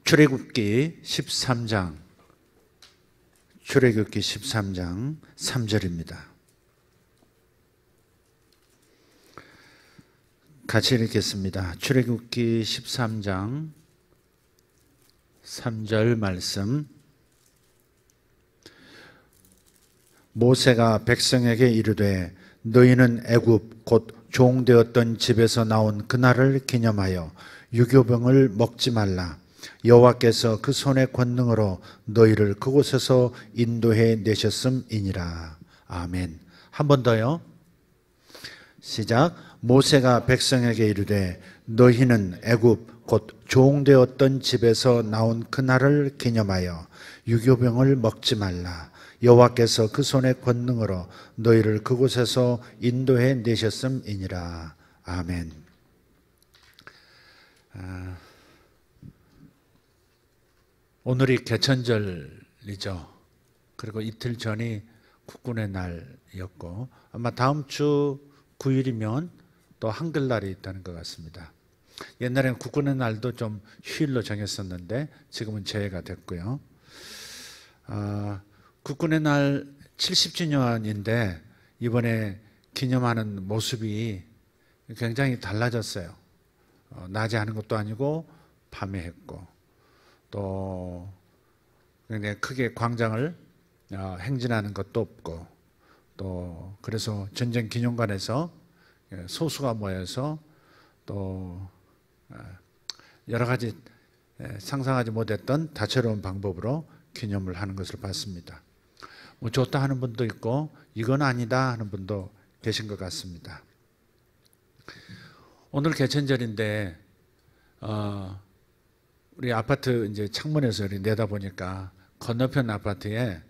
출애굽기 13장 3절입니다. 같이 읽겠습니다. 출애굽기 13장 3절 말씀. 모세가 백성에게 이르되 너희는 애굽 곧 종되었던 집에서 나온 그날을 기념하여 유교병을 먹지 말라. 여호와께서 그 손의 권능으로 너희를 그곳에서 인도해 내셨음이니라. 아멘. 한 번 더요. 시작. 모세가 백성에게 이르되 너희는 애굽 곧 종되었던 집에서 나온 그날을 기념하여 유교병을 먹지 말라. 여호와께서 그 손의 권능으로 너희를 그곳에서 인도해 내셨음이니라. 아멘. 오늘이 개천절이죠. 그리고 이틀 전이 국군의 날이었고 아마 다음 주 9일이면 또 한글날이 있다는 것 같습니다. 옛날에는 국군의 날도 좀 휴일로 정했었는데 지금은 제외가 됐고요. 국군의 날 70주년인데 이번에 기념하는 모습이 굉장히 달라졌어요. 낮에 하는 것도 아니고 밤에 했고 또 굉장히 크게 광장을 행진하는 것도 없고 또 그래서 전쟁 기념관에서 소수가 모여서 또 여러 가지 상상하지 못했던 다채로운 방법으로 기념을 하는 것을 봤습니다. 뭐 좋다 하는 분도 있고 이건 아니다 하는 분도 계신 것 같습니다. 오늘 개천절인데 우리 아파트 이제 창문에서 내다보니까 건너편 아파트에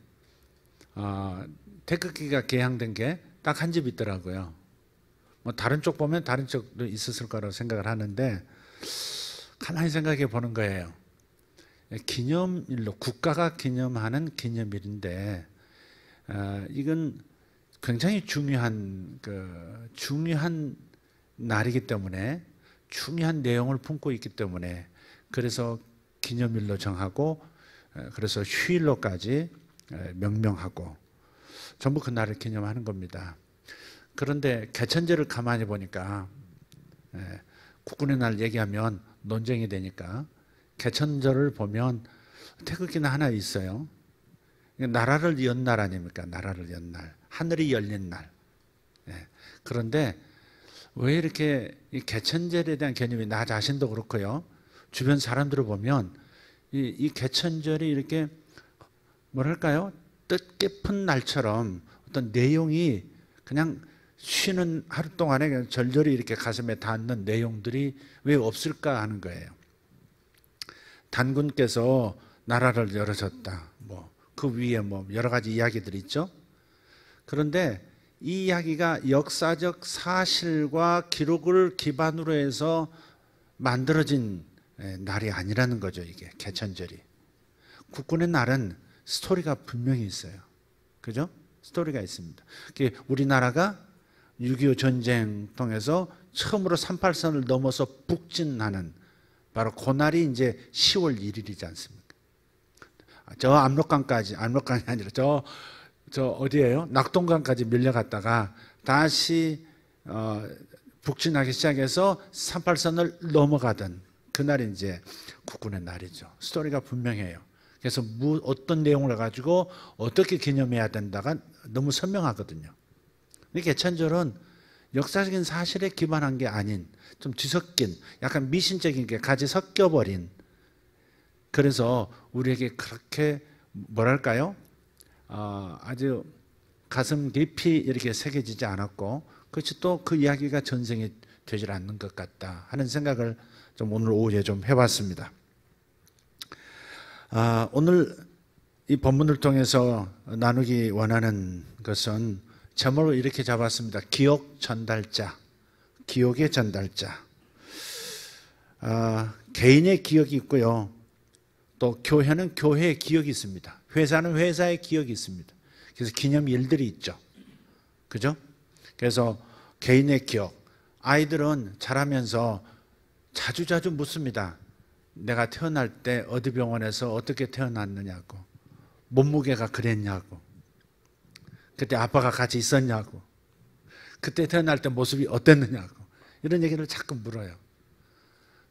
태극기가 개양된 게 딱 한 집 있더라고요. 뭐 다른 쪽 보면 다른 쪽도 있었을 거라고 생각을 하는데 가만히 생각해 보는 거예요. 기념일로 국가가 기념하는 기념일인데 이건 굉장히 중요한 날이기 때문에 중요한 내용을 품고 있기 때문에 그래서 기념일로 정하고 그래서 휴일로까지 명명하고 전부 그 날을 기념하는 겁니다. 그런데 개천절을 가만히 보니까 국군의 날 얘기하면 논쟁이 되니까 개천절을 보면 태극기는 하나 있어요. 나라를 연 날 아닙니까? 나라를 연 날, 하늘이 열린 날. 그런데 왜 이렇게 이 개천절에 대한 개념이 나 자신도 그렇고요. 주변 사람들을 보면 이 개천절이 이렇게 뭐랄까요? 뜻깊은 날처럼 어떤 내용이 그냥 쉬는 하루 동안에 그냥 절절히 이렇게 가슴에 닿는 내용들이 왜 없을까 하는 거예요. 단군께서 나라를 열어줬다. 그 위에 여러 가지 이야기들이 있죠. 그런데 이 이야기가 역사적 사실과 기록을 기반으로 해서 만들어진 날이 아니라는 거죠. 이게 개천절이. 국군의 날은 스토리가 분명히 있어요. 그죠? 스토리가 있습니다. 우리나라가 6.25 전쟁 통해서 처음으로 38선을 넘어서 북진하는 바로 그날이 이제 10월 1일이지 않습니까? 저 압록강까지, 압록강이 아니라 저 어디예요? 낙동강까지 밀려갔다가 다시 북진하기 시작해서 38선을 넘어가던 그날이 이제 국군의 날이죠. 스토리가 분명해요. 그래서 어떤 내용을 가지고 어떻게 기념해야 된다가 너무 선명하거든요. 개천절은 역사적인 사실에 기반한 게 아닌 좀 뒤섞인 약간 미신적인 게 같이 섞여버린 그래서 우리에게 그렇게 뭐랄까요? 아주 가슴 깊이 이렇게 새겨지지 않았고 그렇지 또 그 이야기가 전생이 되질 않는 것 같다 하는 생각을 좀 오늘 오후에 좀 해봤습니다. 오늘 이 본문을 통해서 나누기 원하는 것은 제목을 이렇게 잡았습니다. 기억 전달자, 기억의 전달자. 개인의 기억이 있고요. 또 교회는 교회의 기억이 있습니다. 회사는 회사의 기억이 있습니다. 그래서 기념일들이 있죠. 그죠? 그래서 개인의 기억. 아이들은 자라면서 자주자주 묻습니다. 내가 태어날 때 어디 병원에서 어떻게 태어났느냐고, 몸무게가 그랬냐고, 그때 아빠가 같이 있었냐고, 그때 태어날 때 모습이 어땠느냐고, 이런 얘기를 자꾸 물어요.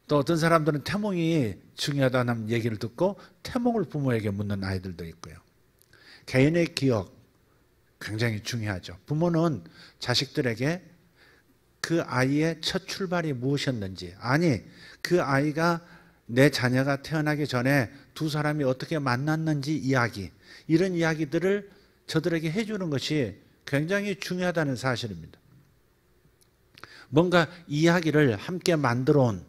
또 어떤 사람들은 태몽이 중요하다는 얘기를 듣고 태몽을 부모에게 묻는 아이들도 있고요. 개인의 기억 굉장히 중요하죠. 부모는 자식들에게 그 아이의 첫 출발이 무엇이었는지, 아니 그 아이가 내 자녀가 태어나기 전에 두 사람이 어떻게 만났는지 이야기, 이런 이야기들을 저들에게 해주는 것이 굉장히 중요하다는 사실입니다. 뭔가 이야기를 함께 만들어 온,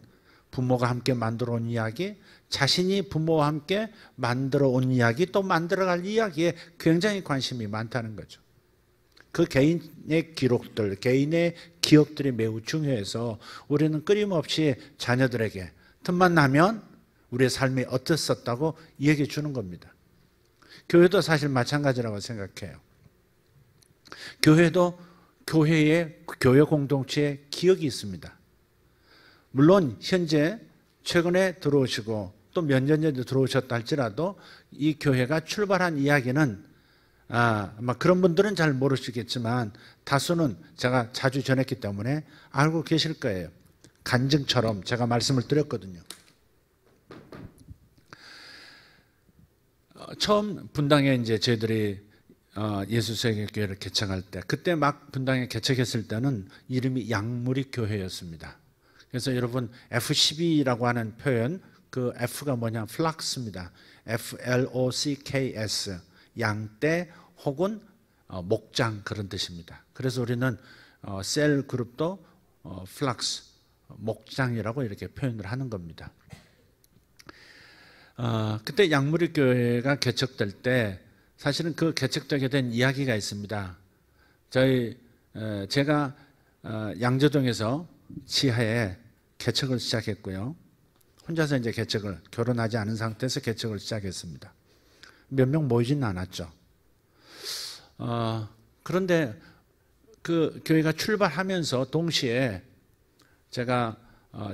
부모가 함께 만들어 온 이야기, 자신이 부모와 함께 만들어 온 이야기, 또 만들어갈 이야기에 굉장히 관심이 많다는 거죠. 그 개인의 기록들, 개인의 기억들이 매우 중요해서 우리는 끊임없이 자녀들에게 틈만 나면 우리의 삶이 어땠었다고 얘기해 주는 겁니다. 교회도 사실 마찬가지라고 생각해요. 교회도 교회 공동체에 기억이 있습니다. 물론 현재 최근에 들어오시고 또 몇 년 전에 들어오셨다 할지라도 이 교회가 출발한 이야기는 아마 그런 분들은 잘 모르시겠지만 다수는 제가 자주 전했기 때문에 알고 계실 거예요. 간증처럼 제가 말씀을 드렸거든요. 처음 분당에 이제 저희들이 예수세계교회를 개척할 때, 그때 막 분당에 개척했을 때는 이름이 양무리 교회였습니다. 그래서 여러분 F12라고 하는 표현, 그 F가 뭐냐, 플락스입니다. FLOCKS, 양떼 혹은 목장, 그런 뜻입니다. 그래서 우리는 셀 그룹도 플락스, 목장이라고 이렇게 표현을 하는 겁니다. 그때 양무리 교회가 개척될 때 사실은 그 개척되게 된 이야기가 있습니다. 제가 양조동에서 지하에 개척을 시작했고요. 혼자서 이제 결혼하지 않은 상태에서 개척을 시작했습니다. 몇 명 모이지는 않았죠. 그런데 그 교회가 출발하면서 동시에 제가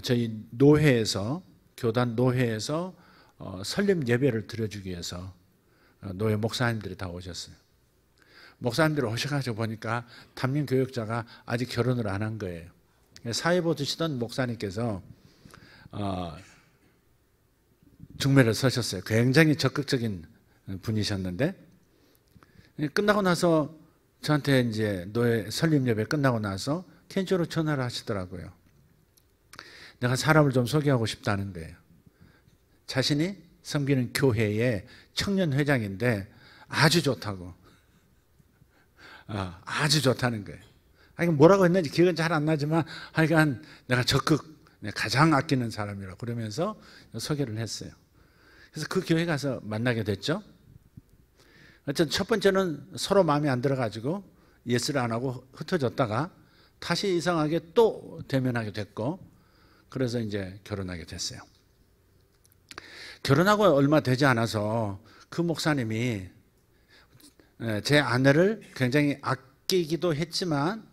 저희 노회에서, 교단 노회에서 설립 예배를 드려주기 위해서 노회 목사님들이 다 오셨어요. 목사님들이 오셔가지고 보니까 담임 교역자가 아직 결혼을 안 한 거예요. 사회 보시던 목사님께서 중매를 서셨어요. 굉장히 적극적인 분이셨는데, 끝나고 나서 저한테 이제 노예 설립 예배 끝나고 나서 캔조로 전화를 하시더라고요. 내가 사람을 좀 소개하고 싶다는 거예요. 자신이 섬기는 교회의 청년 회장인데 아주 좋다고, 아주 좋다는 거예요. 뭐라고 했는지 기억은 잘 안 나지만 하여간 내가 가장 아끼는 사람이라고 그러면서 소개를 했어요. 그래서 그 교회 가서 만나게 됐죠. 어쨌든 첫 번째는 서로 마음에 안 들어가지고 예스를 안 하고 흩어졌다가 다시 이상하게 또 대면하게 됐고, 그래서 이제 결혼하게 됐어요. 결혼하고 얼마 되지 않아서 그 목사님이 제 아내를 굉장히 아끼기도 했지만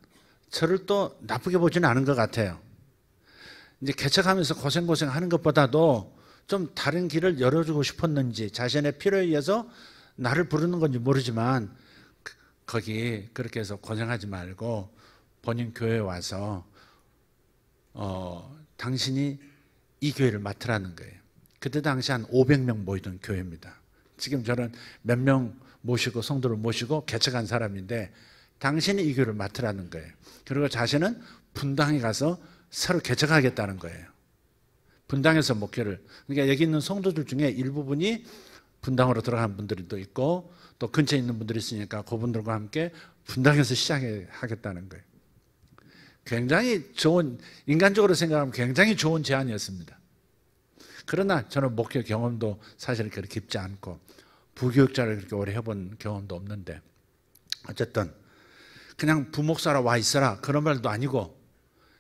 저를 또 나쁘게 보지는 않은 것 같아요. 이제 개척하면서 고생하는 것보다도 좀 다른 길을 열어주고 싶었는지, 자신의 필요에 의해서 나를 부르는 건지 모르지만 거기 그렇게 해서 고생하지 말고 본인 교회에 와서 당신이 이 교회를 맡으라는 거예요. 그때 당시 한 500명 모이던 교회입니다. 지금 저는 몇 명 모시고 성도를 모시고 개척한 사람인데 당신이 이 교회를 맡으라는 거예요. 그리고 자신은 분당에 가서 새로 개척하겠다는 거예요. 분당에서 목회를, 그러니까 여기 있는 성도들 중에 일부분이 분당으로 들어간 분들이 또 있고 또 근처에 있는 분들이 있으니까 그분들과 함께 분당에서 시작하겠다는 거예요. 굉장히 좋은, 인간적으로 생각하면 굉장히 좋은 제안이었습니다. 그러나 저는 목회 경험도 사실 그렇게 깊지 않고 부교육자를 그렇게 오래 해본 경험도 없는데, 어쨌든 그냥 부목사라 와 있어라 그런 말도 아니고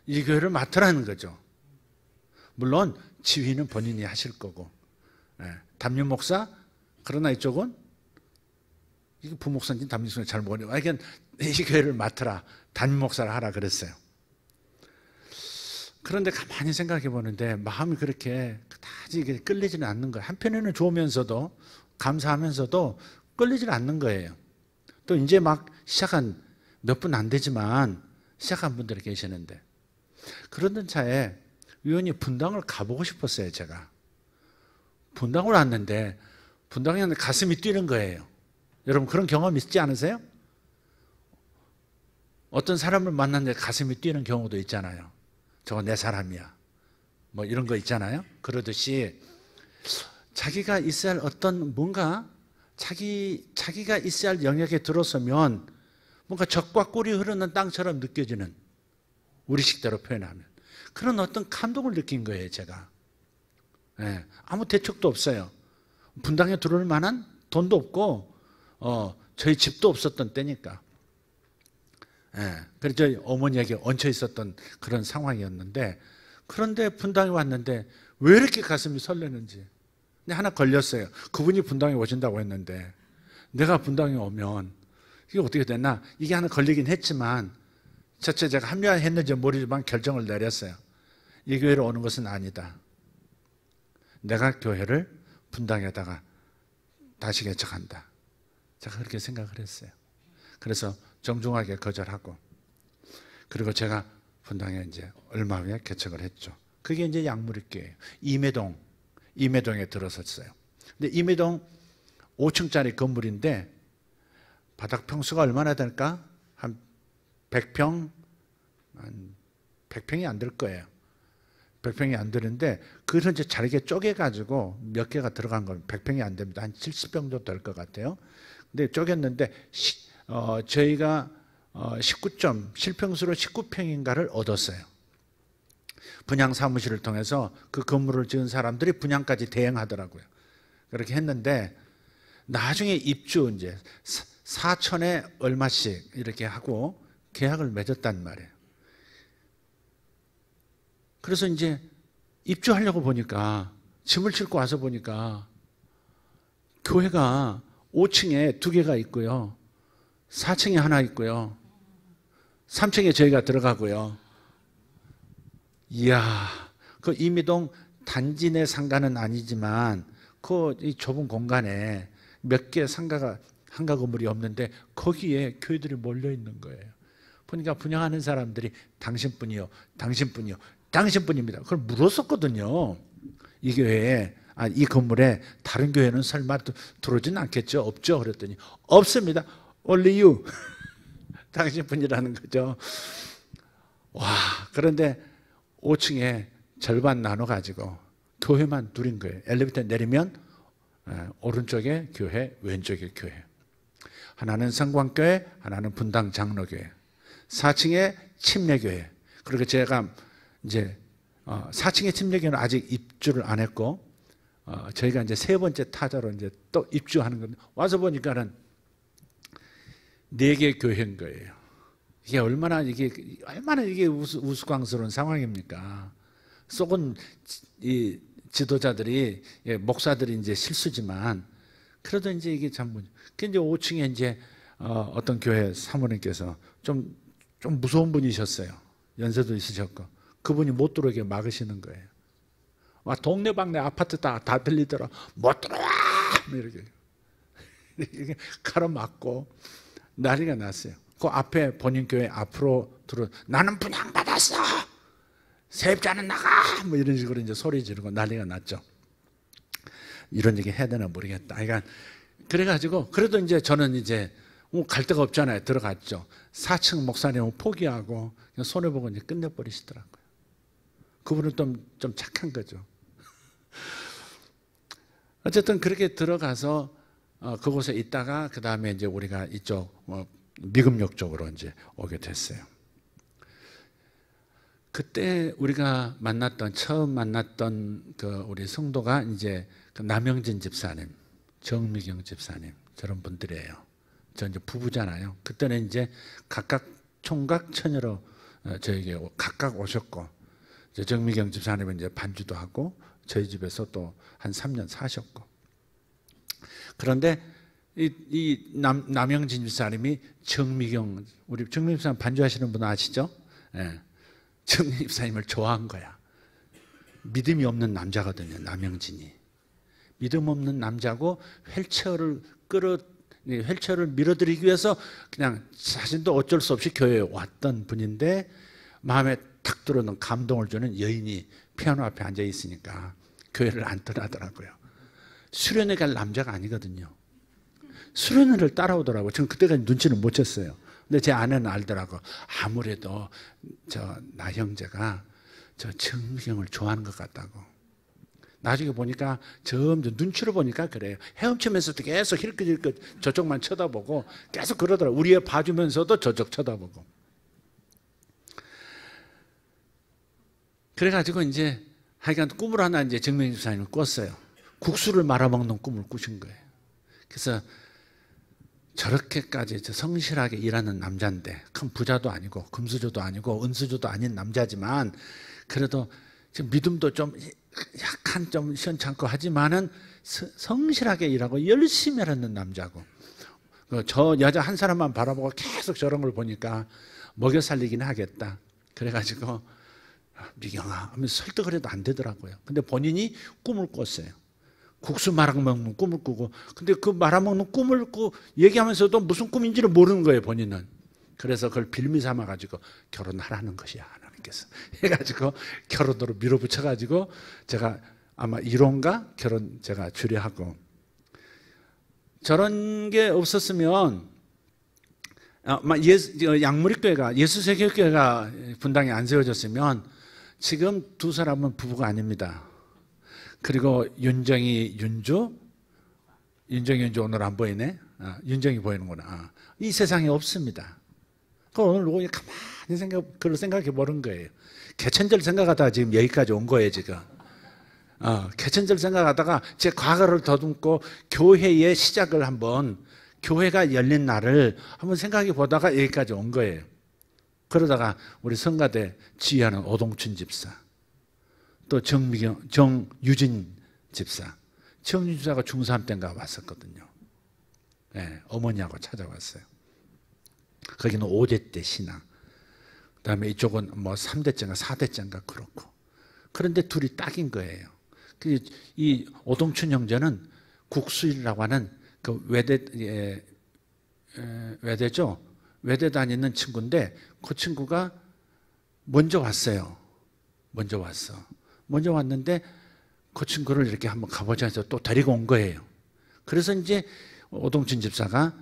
이 교회를 맡으라는 거죠. 물론 지휘는 본인이 하실 거고, 담임 목사, 그러나 이쪽은 이게 부목사인지 담임 목사인지 잘 모르겠어요. 하여간 이 교회를 맡으라, 담임 목사를 하라 그랬어요. 그런데 가만히 생각해 보는데 마음이 그렇게 그다지 끌리지는 않는 거예요. 한편에는 좋으면서도 감사하면서도 끌리지는 않는 거예요. 또 이제 막 시작한 몇 분 안 되지만 시작한 분들이 계시는데 그러던 차에 우연히 분당을 가보고 싶었어요. 제가 분당을 왔는데 분당에 왔는데 가슴이 뛰는 거예요. 여러분 그런 경험 있지 않으세요? 어떤 사람을 만났는데 가슴이 뛰는 경우도 있잖아요. 저거 내 사람이야 뭐 이런 거 있잖아요. 그러듯이 자기가 있어야 할 어떤 뭔가 자기가 있어야 할 영역에 들어서면 뭔가 적과 꿀이 흐르는 땅처럼 느껴지는, 우리식대로 표현하면 그런 어떤 감동을 느낀 거예요. 제가 아무 대책도 없어요. 분당에 들어올 만한 돈도 없고 저희 집도 없었던 때니까 그래서 저희 어머니에게 얹혀 있었던 그런 상황이었는데, 그런데 분당에 왔는데 왜 이렇게 가슴이 설레는지. 근데 하나 걸렸어요. 그분이 분당에 오신다고 했는데 내가 분당에 오면 이게 어떻게 되나, 이게 하나 걸리긴 했지만 첫째 제가 합리화했는지 모르지만 결정을 내렸어요. 이 교회로 오는 것은 아니다. 내가 교회를 분당에다가 다시 개척한다. 제가 그렇게 생각을 했어요. 그래서 정중하게 거절하고, 그리고 제가 분당에 이제 얼마 후에 개척을 했죠. 그게 이제 양무리교회예요. 임해동에 들어섰어요. 근데 임해동 5층짜리 건물인데 바닥 평수가 얼마나 될까? 한 100평? 한 100평이 안 될 거예요. 100평이 안 되는데 그걸 이제 잘게 쪼개가지고 몇 개가 들어간 건 100평이 안 됩니다. 한 70평 정도 될 것 같아요. 근데 쪼갰는데 저희가 실평수로 19평인가를 얻었어요. 분양 사무실을 통해서 그 건물을 지은 사람들이 분양까지 대행하더라고요. 그렇게 했는데 나중에 입주 이제 4천에 얼마씩 이렇게 하고 계약을 맺었단 말이에요. 그래서 이제 입주하려고 보니까, 짐을 싣고 와서 보니까 교회가 5층에 2개가 있고요, 4층에 하나 있고요, 3층에 저희가 들어가고요. 이야, 그 임의동 단지 내 상가는 아니지만 그 이 좁은 공간에 몇 개 상가 건물이 없는데 거기에 교회들이 몰려 있는 거예요. 보니까 분양하는 사람들이 당신뿐이요, 당신뿐이요, 당신뿐입니다. 그걸 물었었거든요. 이 교회에, 이 건물에 다른 교회는 설마 들어오지는 않겠죠? 없죠? 그랬더니 없습니다. Only you. 당신뿐이라는 거죠. 와, 그런데 5층에 절반 나눠가지고 교회만 둘인 거예요. 엘리베이터 내리면 오른쪽에 교회, 왼쪽에 교회. 하나는 성광교회, 하나는 분당 장로교회. 4층에 침례교회. 그리고 제가 이제 4층의 침례교회는 아직 입주를 안 했고 저희가 이제 3번째 타자로 이제 또 입주하는 건데, 와서 보니까는 4개 교회인 거예요. 이게 얼마나 이게 우스꽝스러운 상황입니까? 속은 이 지도자들이, 목사들이 이제 실수지만 그래도 이제 이게 참 이제 5층에 이제 어떤 교회 사모님께서 좀 무서운 분이셨어요. 연세도 있으셨고 그분이 못 들어오게 막으시는 거예요. 와, 동네방네 아파트 다 들리더라. 못 들어와! 이렇게 가로막고 난리가 났어요. 그 앞에 본인 교회 앞으로 나는 분양받았어! 세입자는 나가! 뭐 이런 식으로 이제 소리 지르고 난리가 났죠. 이런 얘기 해야 되나 모르겠다. 그러니까 그래가지고 그래도 이제 저는 이제 갈 데가 없잖아요. 들어갔죠. 4층 목사님은 포기하고 그냥 손해보고 이제 끝내버리시더라고요. 그분은 좀 착한 거죠. 어쨌든 그렇게 들어가서 그곳에 있다가 그 다음에 이제 우리가 이쪽 미금역 쪽으로 이제 오게 됐어요. 그때 우리가 처음 만났던 그 우리 성도가 이제 그 남영진 집사님, 정미경 집사님, 저런 분들이에요. 저 이제 부부잖아요. 그때는 이제 각각 총각 처녀로 저에게 각각 오셨고, 정미경 집사님은 이제 반주도 하고 저희 집에서 또 한 3년 사셨고. 그런데 이 남영진 집사님이 정미경, 우리 정미경 집사님 반주하시는 분 아시죠? 예. 정민 집사님을 좋아한 거야. 믿음이 없는 남자거든요, 남영진이. 믿음 없는 남자고 휠체어를 밀어드리기 위해서 그냥 자신도 어쩔 수 없이 교회에 왔던 분인데 마음에 탁 들어오는 감동을 주는 여인이 피아노 앞에 앉아 있으니까 교회를 안 떠나더라고요. 수련회 갈 남자가 아니거든요. 수련회를 따라오더라고요. 저는 그때까지 눈치를 못 챘어요. 근데 제 아내는 알더라고. 아무래도 나 형제가 정미경을 좋아하는 것 같다고. 나중에 보니까 점점 눈치를 보니까 그래요. 헤엄치면서도 계속 힐끗힐끗 저쪽만 쳐다보고 계속 그러더라고요. 우리 애 봐주면서도 저쪽 쳐다보고. 그래가지고 이제 하여간 꿈을 하나 이제 정명 집사님을 꿨어요. 국수를 말아먹는 꿈을 꾸신 거예요. 그래서 저렇게까지 성실하게 일하는 남자인데, 큰 부자도 아니고 금수저도 아니고 은수저도 아닌 남자지만 그래도 믿음도 좀 약간 좀 시원찮고 하지만은 성실하게 일하고 열심히 하는 남자고, 저 여자 한 사람만 바라보고 계속 저런 걸 보니까 먹여 살리긴 하겠다. 그래가지고 미경아 하면서 설득을 해도 안 되더라고요. 근데 본인이 꿈을 꿨어요. 국수 말아먹는 꿈을 꾸고, 근데 그 말아먹는 꿈을 꾸고 얘기하면서도 무슨 꿈인지를 모르는 거예요, 본인은. 그래서 그걸 빌미 삼아가지고 결혼하라는 것이야, 하나님께서. 해가지고 결혼으로 밀어붙여가지고 제가 아마 1호인가 결혼 제가 주례하고. 저런 게 없었으면 양무리교회가, 예수세계교회가 분당에 안 세워졌으면 지금 두 사람은 부부가 아닙니다. 그리고 윤정이 윤주 오늘 안 보이네. 윤정이 보이는구나. 이 세상에 없습니다. 오늘 오늘 가만히 그걸 생각해 보는 거예요. 개천절 생각하다가 지금 여기까지 온 거예요, 지금. 개천절 생각하다가 제 과거를 더듬고 교회의 시작을 한번, 교회가 열린 날을 한번 생각해 보다가 여기까지 온 거예요. 그러다가 우리 성가대 지휘하는 오동춘 집사, 또 정유진 집사, 정유진 집사가 중3 때인가 왔었거든요. 네, 어머니하고 찾아왔어요. 거기는 5대 신앙, 그 다음에 이쪽은 뭐 3대째인가 4대째인가 그렇고. 그런데 둘이 딱인 거예요. 이 오동춘 형제는 국수일이라고 하는 그 외대죠. 외대 다니는 친구인데 그 친구가 먼저 왔어요. 먼저 왔는데 그 친구를 이렇게 한번 가보자 해서 또 데리고 온 거예요. 그래서 이제 오동춘 집사가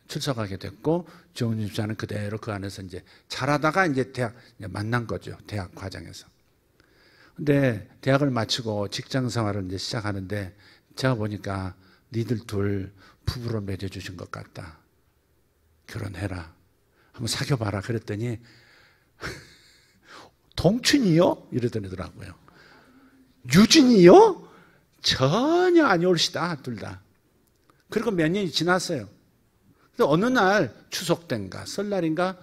출석하게 됐고, 정윤 집사는 그대로 그 안에서 이제 잘하다가 이제 대학 만난 거죠. 대학 과정에서. 근데 대학을 마치고 직장 생활을 이제 시작하는데 제가 보니까 니들 둘 부부로 맺어주신 것 같다. 결혼해라. 한번 사귀어봐라. 그랬더니 동춘이요? 이러더라고요. 유진이요? 전혀 아니올시다, 둘 다. 그리고 몇 년이 지났어요. 그래서 어느 날 추석 때인가 설날인가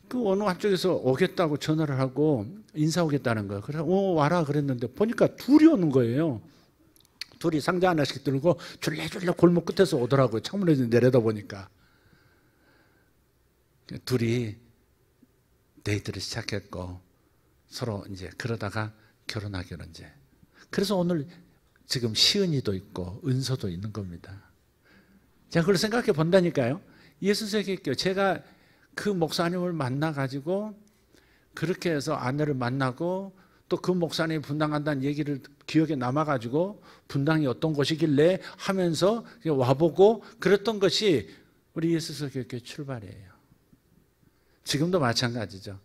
그 어느 한쪽에서 오겠다고 전화를 하고 인사 오겠다는 거예요. 그래서 와라 그랬는데 보니까 둘이 오는 거예요. 둘이 상자 하나씩 들고 줄레줄레 골목 끝에서 오더라고요. 창문에서 내려다보니까. 둘이 데이트를 시작했고 서로 이제 그러다가 결혼하기로 이제. 그래서 오늘 지금 시은이도 있고 은서도 있는 겁니다. 제가 그걸 생각해 본다니까요. 예수세계교 제가 그 목사님을 만나가지고 그렇게 해서 아내를 만나고 또 그 목사님이 분당한다는 얘기를 기억에 남아가지고 분당이 어떤 곳이길래 하면서 와보고 그랬던 것이 우리 예수세계교회 출발이에요. 지금도 마찬가지죠.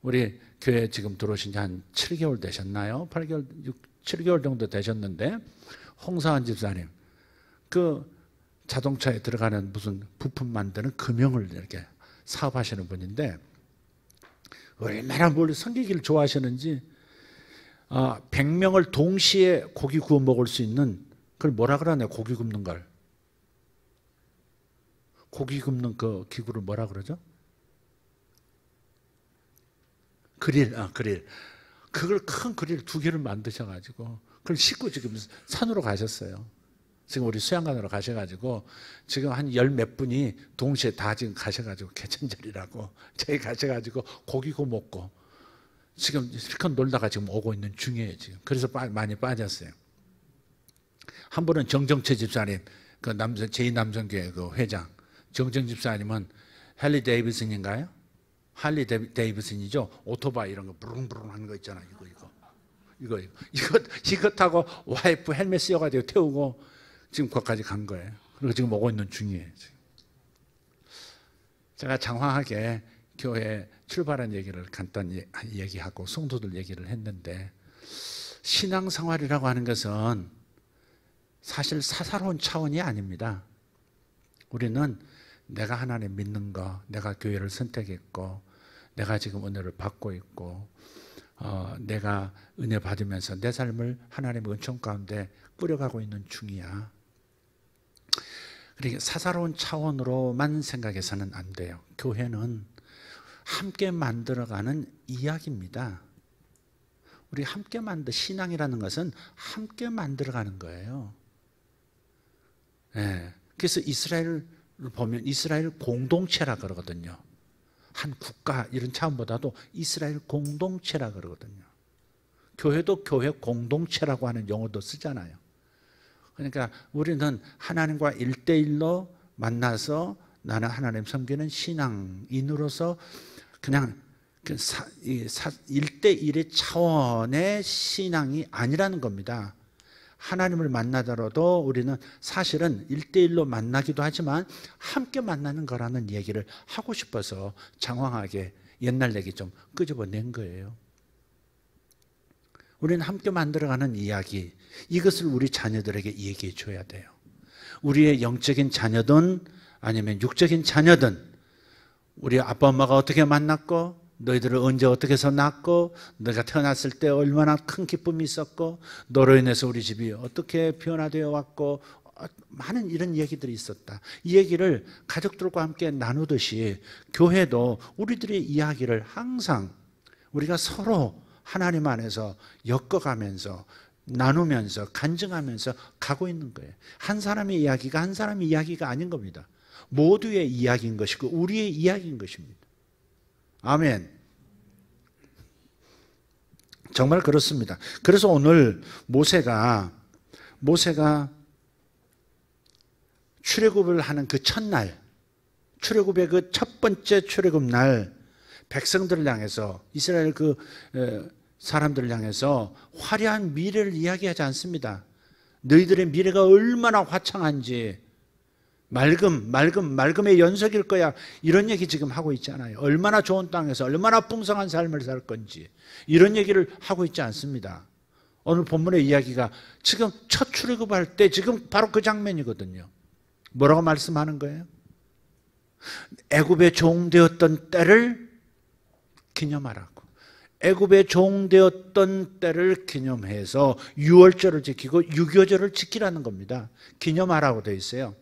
우리 교회 지금 들어오신 지 한 7개월 되셨나요? 7개월 정도 되셨는데 홍사원 집사님 그 자동차에 들어가는 무슨 부품 만드는 금형을 이렇게 사업하시는 분인데 얼마나 뭘 섬기기를 좋아하시는지 100명을 동시에 고기 구워 먹을 수 있는 그걸 뭐라 그러네. 고기 굽는 걸. 고기 굽는 그 기구를 뭐라 그러죠? 그릴. 그걸 큰 그릴 2개를 만드셔가지고 그걸 싣고 지금 산으로 가셨어요. 지금 우리 수양관으로 가셔가지고 지금 한 열 몇 분이 동시에 다 지금 가셔가지고 개천절이라고 저희 가셔가지고 고기 구워 먹고 지금 실컷 놀다가 지금 오고 있는 중이에요. 지금 그래서 많이 빠졌어요. 한 분은 정정채 집사님, 그 제2남성교회 그 회장 정정 집사님은 할리 데이비슨인가요? 할리 데이비슨이죠. 오토바이 이런 거 부릉부릉 하는 거 있잖아요. 이거 타고 와이프 헬멧 씌워가지고 태우고 지금 거기까지 간 거예요. 그리고 지금 오고 있는 중이에요. 지금. 제가 장황하게 교회 출발한 얘기를 간단히 얘기하고 성도들 얘기를 했는데, 신앙생활이라고 하는 것은 사실 사사로운 차원이 아닙니다. 우리는 내가 하나님 믿는 거, 내가 교회를 선택했고, 내가 지금 은혜를 받고 있고, 내가 은혜 받으면서 내 삶을 하나님의 은총 가운데 꾸려가고 있는 중이야. 그러니까 사사로운 차원으로만 생각해서는 안 돼요. 교회는 함께 만들어가는 이야기입니다. 우리 함께 신앙이라는 것은 함께 만들어가는 거예요. 네. 그래서 이스라엘을 보면 이스라엘 공동체라 그러거든요. 한 국가 이런 차원보다도 이스라엘 공동체라 그러거든요. 교회도 교회 공동체라고 하는 용어도 쓰잖아요. 그러니까 우리는 하나님과 1대1로 만나서 나는 하나님 섬기는 신앙인으로서 그냥 1대1의 차원의 신앙이 아니라는 겁니다. 하나님을 만나더라도 우리는 사실은 1대1로 만나기도 하지만 함께 만나는 거라는 얘기를 하고 싶어서 장황하게 옛날 얘기 좀 끄집어낸 거예요. 우리는 함께 만들어가는 이야기, 이것을 우리 자녀들에게 얘기해 줘야 돼요. 우리의 영적인 자녀든 아니면 육적인 자녀든 우리 아빠 엄마가 어떻게 만났고, 너희들을 언제 어떻게 해서 낳고, 너가 태어났을 때 얼마나 큰 기쁨이 있었고, 너로 인해서 우리 집이 어떻게 변화되어 왔고, 많은 이런 얘기들이 있었다. 이 얘기를 가족들과 함께 나누듯이 교회도 우리들의 이야기를 항상 우리가 서로 하나님 안에서 엮어가면서 나누면서 간증하면서 가고 있는 거예요. 한 사람의 이야기가 한 사람의 이야기가 아닌 겁니다. 모두의 이야기인 것이고 우리의 이야기인 것입니다. 아멘. 정말 그렇습니다. 그래서 오늘 모세가 출애굽을 하는 그 첫날, 출애굽의 그 첫 번째 출애굽 날 백성들을 향해서, 이스라엘 그 사람들을 향해서 화려한 미래를 이야기하지 않습니다. 너희들의 미래가 얼마나 화창한지, 맑음의 연속일 거야, 이런 얘기 지금 하고 있잖아요. 얼마나 좋은 땅에서 얼마나 풍성한 삶을 살 건지 이런 얘기를 하고 있지 않습니다. 오늘 본문의 이야기가 지금 첫 출애굽할 때 지금 바로 그 장면이거든요. 뭐라고 말씀하는 거예요? 애굽의 종 되었던 때를 기념하라고. 애굽의 종 되었던 때를 기념해서 유월절을 지키고 유교절을 지키라는 겁니다. 기념하라고 되어 있어요.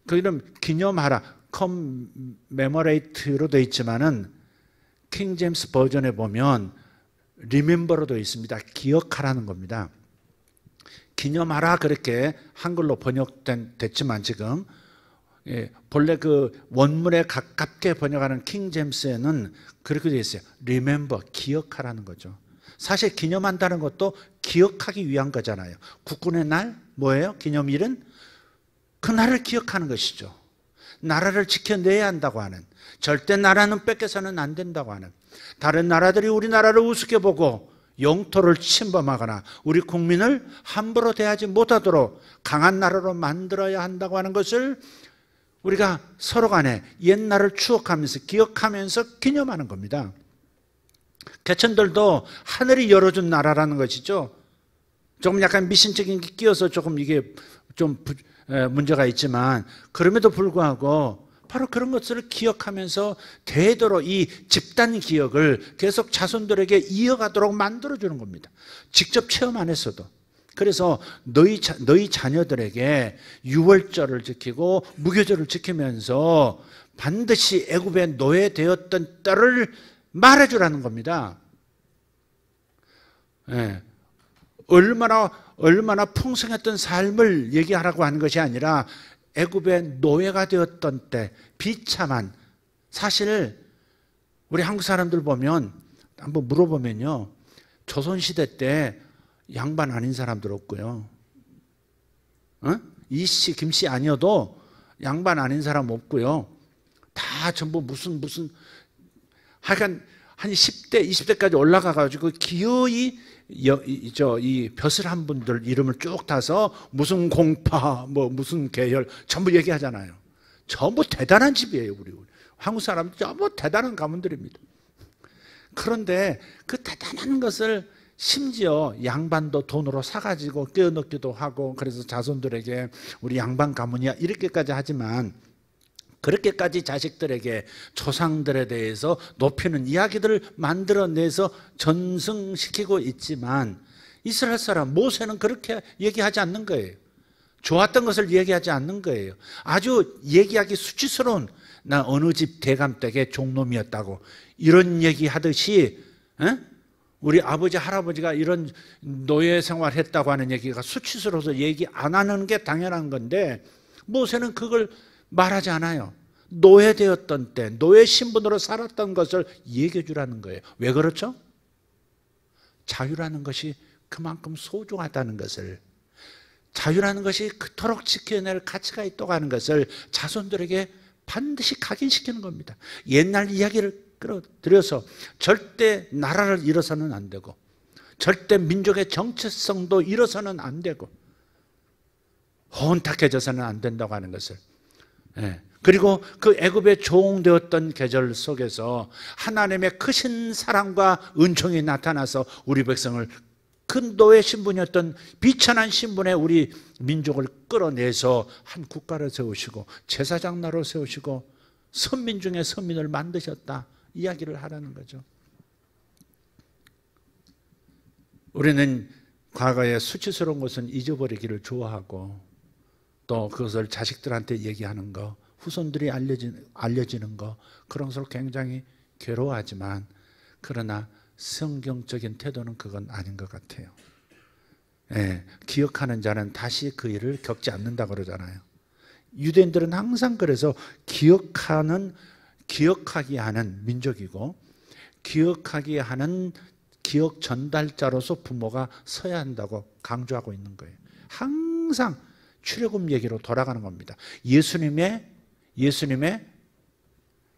거기는 기념하라, commemorate로 되어 있지만은 킹 제임스 버전에 보면 remember로 되어 있습니다. 기억하라는 겁니다. 기념하라 그렇게 한글로 번역됐지만 지금 본래 그 원문에 가깝게 번역하는 킹 제임스에는 그렇게 되어 있어요. remember, 기억하라는 거죠. 사실 기념한다는 것도 기억하기 위한 거잖아요. 국군의 날 뭐예요? 기념일은 그 날을 기억하는 것이죠. 나라를 지켜내야 한다고 하는, 절대 나라는 뺏겨서는 안 된다고 하는, 다른 나라들이 우리나라를 우습게 보고 영토를 침범하거나 우리 국민을 함부로 대하지 못하도록 강한 나라로 만들어야 한다고 하는 것을 우리가 서로 간에 옛날을 추억하면서 기억하면서 기념하는 겁니다. 개천들도 하늘이 열어준 나라라는 것이죠. 조금 약간 미신적인 게 끼어서 조금 이게 좀 문제가 있지만 그럼에도 불구하고 바로 그런 것들을 기억하면서 되도록 이 집단 기억을 계속 자손들에게 이어가도록 만들어주는 겁니다. 직접 체험 안 했어도. 그래서 너희 자녀들에게 유월절을 지키고 무교절을 지키면서 반드시 애굽에 노예되었던 때를 말해주라는 겁니다. 네. 얼마나 풍성했던 삶을 얘기하라고 하는 것이 아니라 애굽의 노예가 되었던 때 비참한, 사실 우리 한국 사람들 보면 한번 물어보면요, 조선시대 때 양반 아닌 사람들 없고요, 이씨 김씨 아니어도 양반 아닌 사람 없고요, 다 전부 무슨 하여간 한 10대 20대까지 올라가가지고 기어이 이 벼슬한 분들 이름을 쭉 타서 무슨 공파 뭐 무슨 계열 전부 얘기하잖아요. 전부 대단한 집이에요. 우리 한국 사람들 전부 대단한 가문들입니다. 그런데 그 대단한 것을 심지어 양반도 돈으로 사가지고 껴넣기도 하고, 그래서 자손들에게 우리 양반 가문이야 이렇게까지 하지만, 그렇게까지 자식들에게 조상들에 대해서 높이는 이야기들을 만들어내서 전승시키고 있지만, 이스라엘 사람 모세는 그렇게 얘기하지 않는 거예요. 좋았던 것을 얘기하지 않는 거예요. 아주 얘기하기 수치스러운, 나 어느 집 대감댁의 종놈이었다고 이런 얘기하듯이, 우리 아버지 할아버지가 이런 노예 생활했다고 하는 얘기가 수치스러워서 얘기 안 하는 게 당연한 건데, 모세는 그걸 말하지 않아요. 노예되었던 때 노예 신분으로 살았던 것을 얘기해 주라는 거예요. 왜 그렇죠? 자유라는 것이 그만큼 소중하다는 것을, 자유라는 것이 그토록 지켜낼 가치가 있다고 하는 것을 자손들에게 반드시 각인시키는 겁니다. 옛날 이야기를 끌어들여서 절대 나라를 잃어서는 안 되고, 절대 민족의 정체성도 잃어서는 안 되고, 혼탁해져서는 안 된다고 하는 것을. 그리고 그 애굽의 종되었던 계절 속에서 하나님의 크신 사랑과 은총이 나타나서 우리 백성을 그 노예 신분이었던 비천한 신분의 우리 민족을 끌어내서 한 국가를 세우시고 제사장 나라로 세우시고 선민 중에 선민을 만드셨다, 이야기를 하라는 거죠. 우리는 과거의 수치스러운 것은 잊어버리기를 좋아하고, 또 그것을 자식들한테 얘기하는 거, 후손들이 알려지는 거, 그런 것을 굉장히 괴로워하지만, 그러나 성경적인 태도는 그건 아닌 것 같아요. 기억하는 자는 다시 그 일을 겪지 않는다고 그러잖아요. 유대인들은 항상 그래서 기억하게 하는 민족이고, 기억하게 하는 기억 전달자로서 부모가 서야 한다고 강조하고 있는 거예요. 항상 출애굽 얘기로 돌아가는 겁니다. 예수님의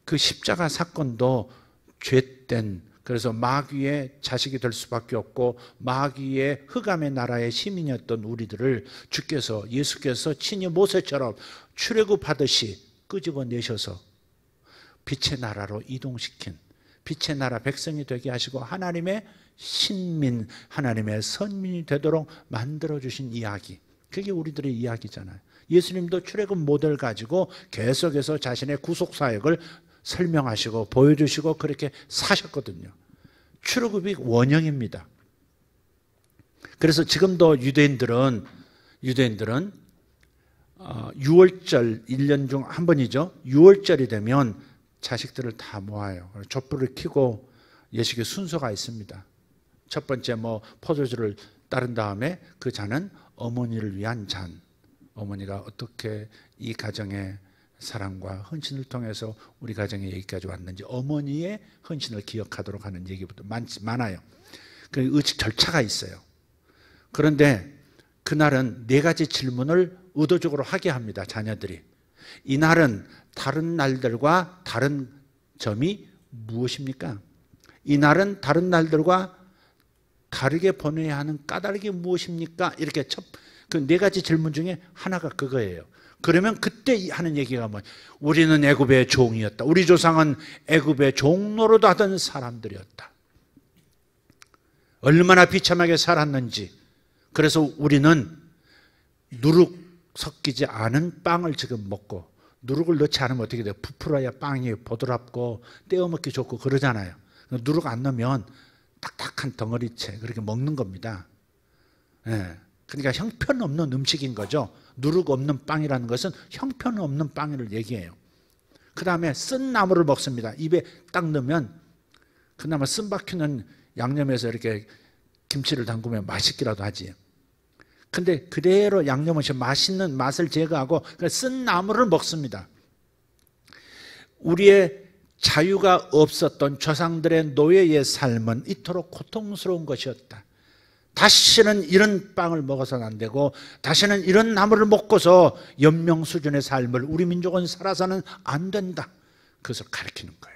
그 십자가 사건도 죄된, 그래서 마귀의 자식이 될 수밖에 없고 마귀의 흑암의 나라의 시민이었던 우리들을 예수께서 친히 모세처럼 출애굽하듯이 끄집어내셔서 빛의 나라로 이동시킨, 빛의 나라 백성이 되게 하시고 하나님의 신민, 하나님의 선민이 되도록 만들어주신 이야기, 그게 우리들의 이야기잖아요. 예수님도 출애굽 모델 가지고 계속해서 자신의 구속사역을 설명하시고 보여주시고 그렇게 사셨거든요. 출애굽이 원형입니다. 그래서 지금도 유대인들은 6월절, 1년 중 한 번이죠. 6월절이 되면 자식들을 다 모아요. 촛불을 켜고 예식의 순서가 있습니다. 첫 번째 포도주를 따른 다음에 그 잔은 어머니를 위한 잔, 어머니가 어떻게 이 가정의 사랑과 헌신을 통해서 우리 가정에 여기까지 왔는지 어머니의 헌신을 기억하도록 하는 얘기부터 많아요. 그 의식 절차가 있어요. 그런데 그날은 4가지 질문을 의도적으로 하게 합니다. 자녀들이. 이날은 다른 날들과 다른 점이 무엇입니까? 이날은 다른 날들과 다르게 보내야 하는 까닭이 무엇입니까? 이렇게 그 4가지 질문 중에 하나가 그거예요. 그러면 그때 하는 얘기가 우리는 애굽의 종이었다. 우리 조상은 애굽의 종노릇 하던 사람들이었다. 얼마나 비참하게 살았는지. 그래서 우리는 누룩 섞이지 않은 빵을 지금 먹고, 누룩을 넣지 않으면 어떻게 돼요? 부풀어야 빵이 보드랍고 떼어먹기 좋고 그러잖아요. 누룩 안 넣으면 딱딱한 덩어리채 그렇게 먹는 겁니다. 그러니까 형편없는 음식인 거죠. 누룩 없는 빵이라는 것은 형편없는 빵을 얘기해요. 그 다음에 쓴 나물을 먹습니다. 입에 딱 넣으면 그나마 쓴 박히는 양념에서 이렇게 김치를 담그면 맛있기라도 하지. 근데 그대로 양념없이 맛있는 맛을 제거하고 쓴 나물을 먹습니다. 우리의 자유가 없었던 조상들의 노예의 삶은 이토록 고통스러운 것이었다. 다시는 이런 빵을 먹어서는 안 되고 다시는 이런 나물을 먹고서 연명 수준의 삶을 우리 민족은 살아서는 안 된다. 그것을 가르치는 거예요.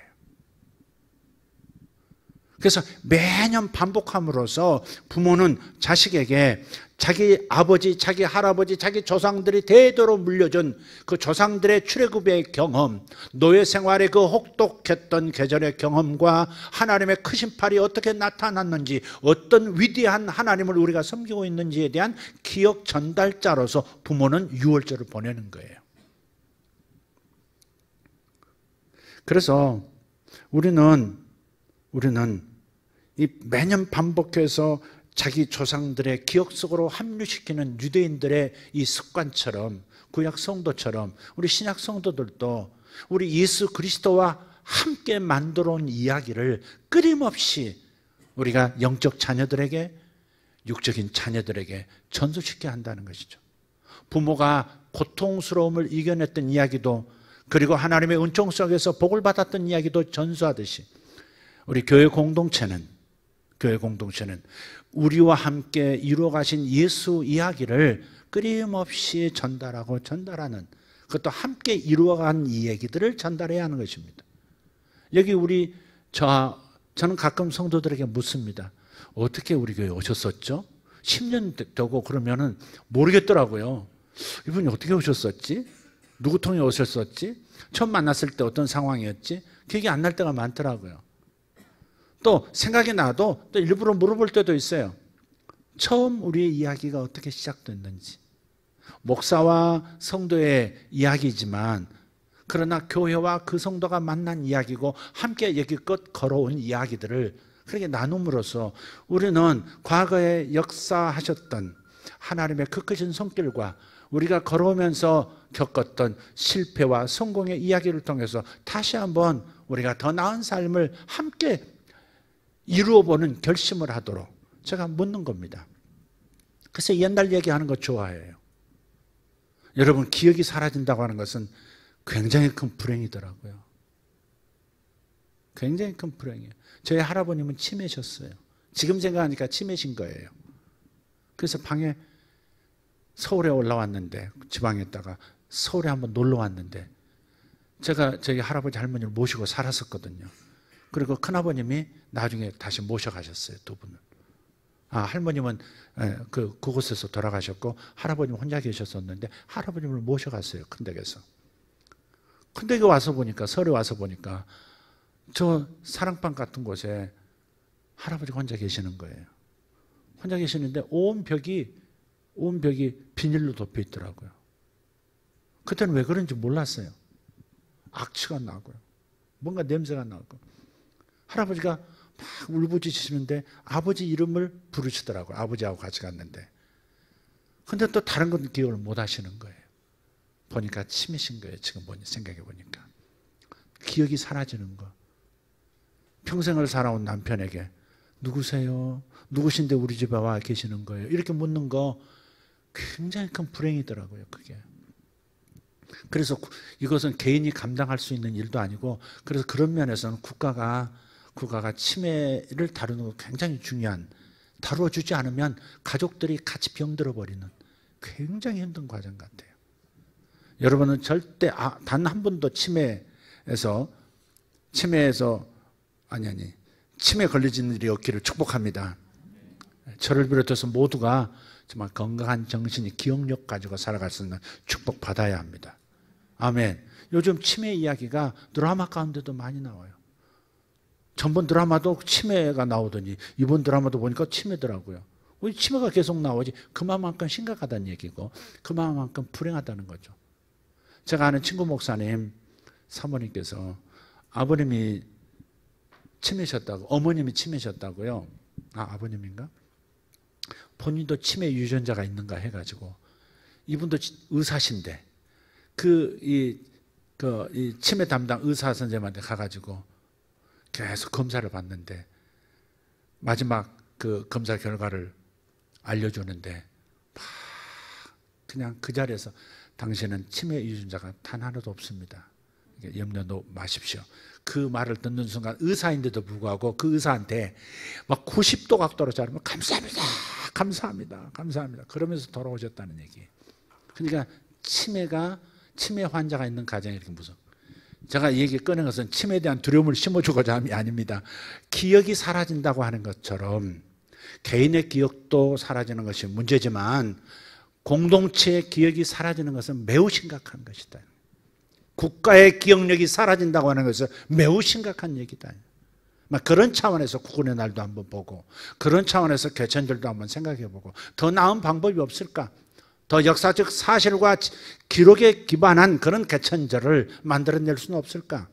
그래서 매년 반복함으로써 부모는 자식에게 자기 아버지, 자기 할아버지, 자기 조상들이 대대로 물려준 그 조상들의 출애굽의 경험, 노예 생활의 그 혹독했던 계절의 경험과 하나님의 크신 팔이 어떻게 나타났는지, 어떤 위대한 하나님을 우리가 섬기고 있는지에 대한 기억 전달자로서 부모는 유월절을 보내는 거예요. 그래서 우리는 이 매년 반복해서 자기 조상들의 기억 속으로 합류시키는 유대인들의 이 습관처럼, 구약 성도처럼 우리 신약 성도들도 우리 예수 그리스도와 함께 만들어 온 이야기를 끊임없이 우리가 영적 자녀들에게, 육적인 자녀들에게 전수시켜야 한다는 것이죠. 부모가 고통스러움을 이겨냈던 이야기도, 그리고 하나님의 은총 속에서 복을 받았던 이야기도 전수하듯이 우리 교회 공동체는 우리와 함께 이루어 가신 예수 이야기를 끊임없이 전달하는, 그것도 함께 이루어간 이 얘기들을 전달해야 하는 것입니다. 여기 저는 가끔 성도들에게 묻습니다. 어떻게 우리 교회 오셨었죠? 10년 되고 그러면은 모르겠더라고요. 이분이 어떻게 오셨었지? 누구 통해 오셨었지? 처음 만났을 때 어떤 상황이었지? 기억이 안 날 때가 많더라고요. 또 생각이 나도 또 일부러 물어볼 때도 있어요. 처음 우리의 이야기가 어떻게 시작됐는지. 목사와 성도의 이야기지만 그러나 교회와 그 성도가 만난 이야기고 함께 여기껏 걸어온 이야기들을 그렇게 나눔으로써 우리는 과거에 역사하셨던 하나님의 그 크신 손길과 우리가 걸어오면서 겪었던 실패와 성공의 이야기를 통해서 다시 한번 우리가 더 나은 삶을 함께 이루어보는 결심을 하도록 제가 묻는 겁니다. 그래서 옛날 얘기하는 거 좋아해요. 여러분, 기억이 사라진다고 하는 것은 굉장히 큰 불행이더라고요. 굉장히 큰 불행이에요. 저희 할아버님은 치매셨어요. 지금 생각하니까 치매신 거예요. 그래서 방에 서울에 올라왔는데, 지방에 있다가 서울에 한번 놀러 왔는데 제가 저희 할아버지 할머니를 모시고 살았었거든요. 그리고 큰아버님이 나중에 다시 모셔가셨어요, 두 분을. 할머님은 그곳에서 돌아가셨고 할아버님은 혼자 계셨었는데 할아버님을 모셔갔어요, 큰댁에서. 큰댁에 와서 보니까, 서울에 와서 보니까 저 사랑방 같은 곳에 할아버지가 혼자 계시는 거예요. 혼자 계시는데 온 벽이 비닐로 덮여 있더라고요. 그때는 왜 그런지 몰랐어요. 악취가 나고요. 뭔가 냄새가 나고. 할아버지가 막 울부짖으시는데 아버지 이름을 부르시더라고요. 아버지하고 같이 갔는데. 근데 또 다른 건 기억을 못 하시는 거예요. 보니까 치매신 거예요. 지금 생각해 보니까. 기억이 사라지는 거. 평생을 살아온 남편에게 누구세요? 누구신데 우리 집에 와 계시는 거예요? 이렇게 묻는 거 굉장히 큰 불행이더라고요, 그게. 그래서 이것은 개인이 감당할 수 있는 일도 아니고, 그래서 그런 면에서는 국가가 치매를 다루는 거 굉장히 중요한, 다루어주지 않으면 가족들이 같이 병들어 버리는 굉장히 힘든 과정 같아요. 여러분은 절대 단 한 번도 치매에 걸리는 일이 없기를 축복합니다. 저를 비롯해서 모두가 정말 건강한 정신이, 기억력 가지고 살아갈 수 있는 축복 받아야 합니다. 아멘. 요즘 치매 이야기가 드라마 가운데도 많이 나와요. 전번 드라마도 치매가 나오더니 이번 드라마도 보니까 치매더라고요. 왜 치매가 계속 나오지? 그만큼 심각하다는 얘기고 그만큼 불행하다는 거죠. 제가 아는 친구 목사님 사모님께서 아버님이 치매셨다고, 어머님이 치매셨다고요. 아버님인가? 본인도 치매 유전자가 있는가 해가지고 이분도 의사신데 이 치매 담당 의사 선생님한테 가가지고 계속 검사를 받는데 마지막 그 검사 결과를 알려주는데 그냥 그 자리에서 당신은 치매 유전자가 단 하나도 없습니다. 염려 마십시오. 그 말을 듣는 순간 의사인데도 불구하고 그 의사한테 막 90도 각도로 자르면 감사합니다. 감사합니다. 감사합니다. 그러면서 돌아오셨다는 얘기. 그러니까 치매 환자가 있는 가정이 이렇게 무서워. 제가 얘기 꺼낸 것은 치매에 대한 두려움을 심어주고자 함이 아닙니다. 기억이 사라진다고 하는 것처럼 개인의 기억도 사라지는 것이 문제지만 공동체의 기억이 사라지는 것은 매우 심각한 것이다. 국가의 기억력이 사라진다고 하는 것은 매우 심각한 얘기다. 그런 차원에서 구원의 날도 한번 보고 그런 차원에서 개천절도 한번 생각해 보고 더 나은 방법이 없을까? 더 역사적 사실과 기록에 기반한 그런 개천절을 만들어낼 수는 없을까?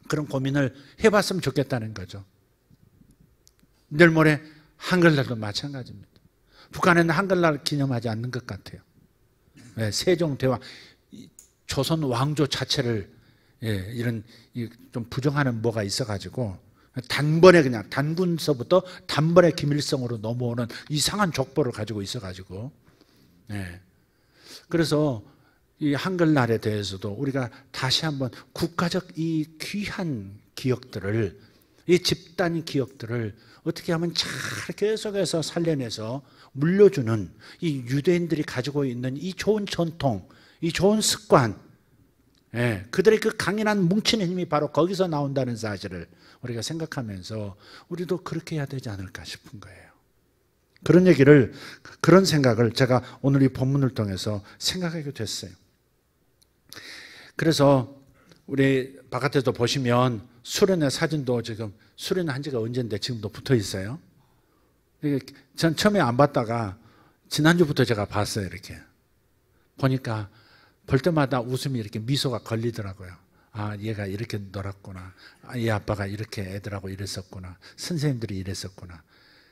그런 고민을 해봤으면 좋겠다는 거죠. 내일 모레 한글날도 마찬가지입니다. 북한에는 한글날 기념하지 않는 것 같아요. 세종대왕, 조선 왕조 자체를 이런 좀 부정하는 뭐가 있어가지고 단번에 그냥 단군서부터 단번에 김일성으로 넘어오는 이상한 족보를 가지고 있어가지고 그래서 이 한글날에 대해서도 우리가 다시 한번 국가적 이 귀한 기억들을 이 집단 기억들을 어떻게 하면 잘 계속해서 살려내서 물려주는 이 유대인들이 가지고 있는 이 좋은 전통, 이 좋은 습관, 그들의 그 강인한 뭉치는 힘이 바로 거기서 나온다는 사실을 우리가 생각하면서 우리도 그렇게 해야 되지 않을까 싶은 거예요. 그런 생각을 제가 오늘 이 본문을 통해서 생각하게 됐어요. 그래서 우리 바깥에도 보시면 수련회 사진도 지금 수련한 지가 언젠데 지금도 붙어 있어요. 전 처음에 안 봤다가 지난주부터 제가 봤어요. 이렇게 보니까 볼 때마다 웃음이 이렇게 미소가 걸리더라고요. 아, 얘가 이렇게 놀았구나. 아, 얘 아빠가 이렇게 애들하고 이랬었구나. 선생님들이 이랬었구나.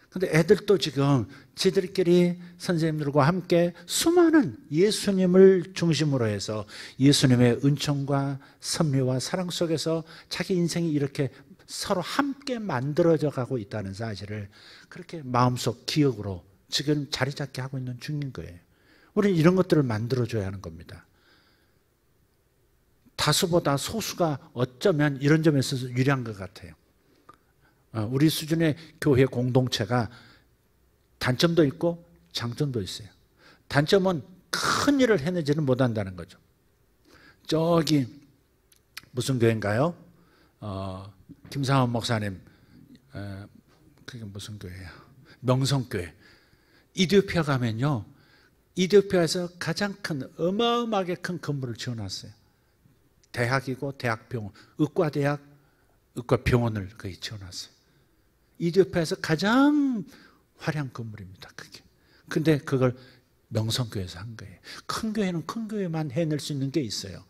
근데 애들도 지금 지들끼리 선생님들과 함께 수많은 예수님을 중심으로 해서 예수님의 은총과 섭리와 사랑 속에서 자기 인생이 이렇게 서로 함께 만들어져 가고 있다는 사실을 그렇게 마음속 기억으로 지금 자리 잡게 하고 있는 중인 거예요. 우리는 이런 것들을 만들어줘야 하는 겁니다. 다수보다 소수가 어쩌면 이런 점에 있어서 유리한 것 같아요. 우리 수준의 교회 공동체가 단점도 있고 장점도 있어요. 단점은 큰 일을 해내지는 못한다는 거죠. 저기 무슨 교회인가요? 김상원 목사님, 그게 무슨 교회야? 명성교회. 이디오피아 가면요, 이디오피아에서 가장 큰 어마어마하게 큰 건물을 지어놨어요. 대학이고 대학병원, 의과대학, 의과병원을 거기 지어놨어요. 이디오피아에서 가장 화려한 건물입니다. 그게. 근데 그걸 명성교회에서 한 거예요. 큰 교회는 큰 교회만 해낼 수 있는 게 있어요.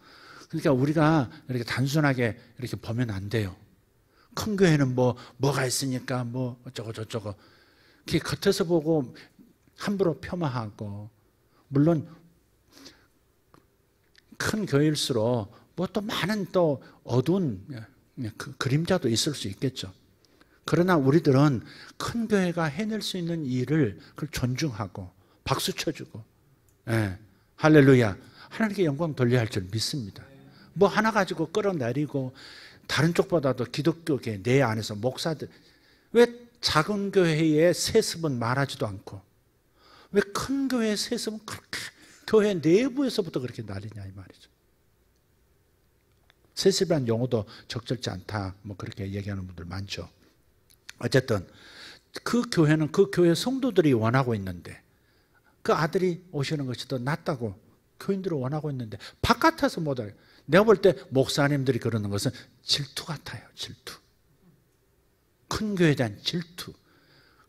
그러니까 우리가 이렇게 단순하게 이렇게 보면 안 돼요. 큰 교회는 뭐가 있으니까 뭐 어쩌고 저쩌고. 그게 겉에서 보고 함부로 폄하하고, 물론 큰 교회일수록 뭐 또 많은 또 어두운 그림자도 있을 수 있겠죠. 그러나 우리들은 큰 교회가 해낼 수 있는 일을 그걸 존중하고 박수 쳐주고, 할렐루야, 하나님께 영광 돌려야 할 줄 믿습니다. 뭐 하나 가지고 끌어내리고 다른 쪽보다도 기독교계 내 안에서 목사들, 왜 작은 교회의 세습은 말하지도 않고 왜 큰 교회의 세습은 그렇게 교회 내부에서부터 그렇게 날리냐 이 말이죠. 세습이라는 용어도 적절치 않다, 뭐 그렇게 얘기하는 분들 많죠. 어쨌든 그 교회는 그 교회 성도들이 원하고 있는데, 그 아들이 오시는 것이 더 낫다고 교인들이 원하고 있는데 바깥에서 못하게. 내가 볼 때 목사님들이 그러는 것은 질투 같아요. 질투. 큰 교회에 대한 질투.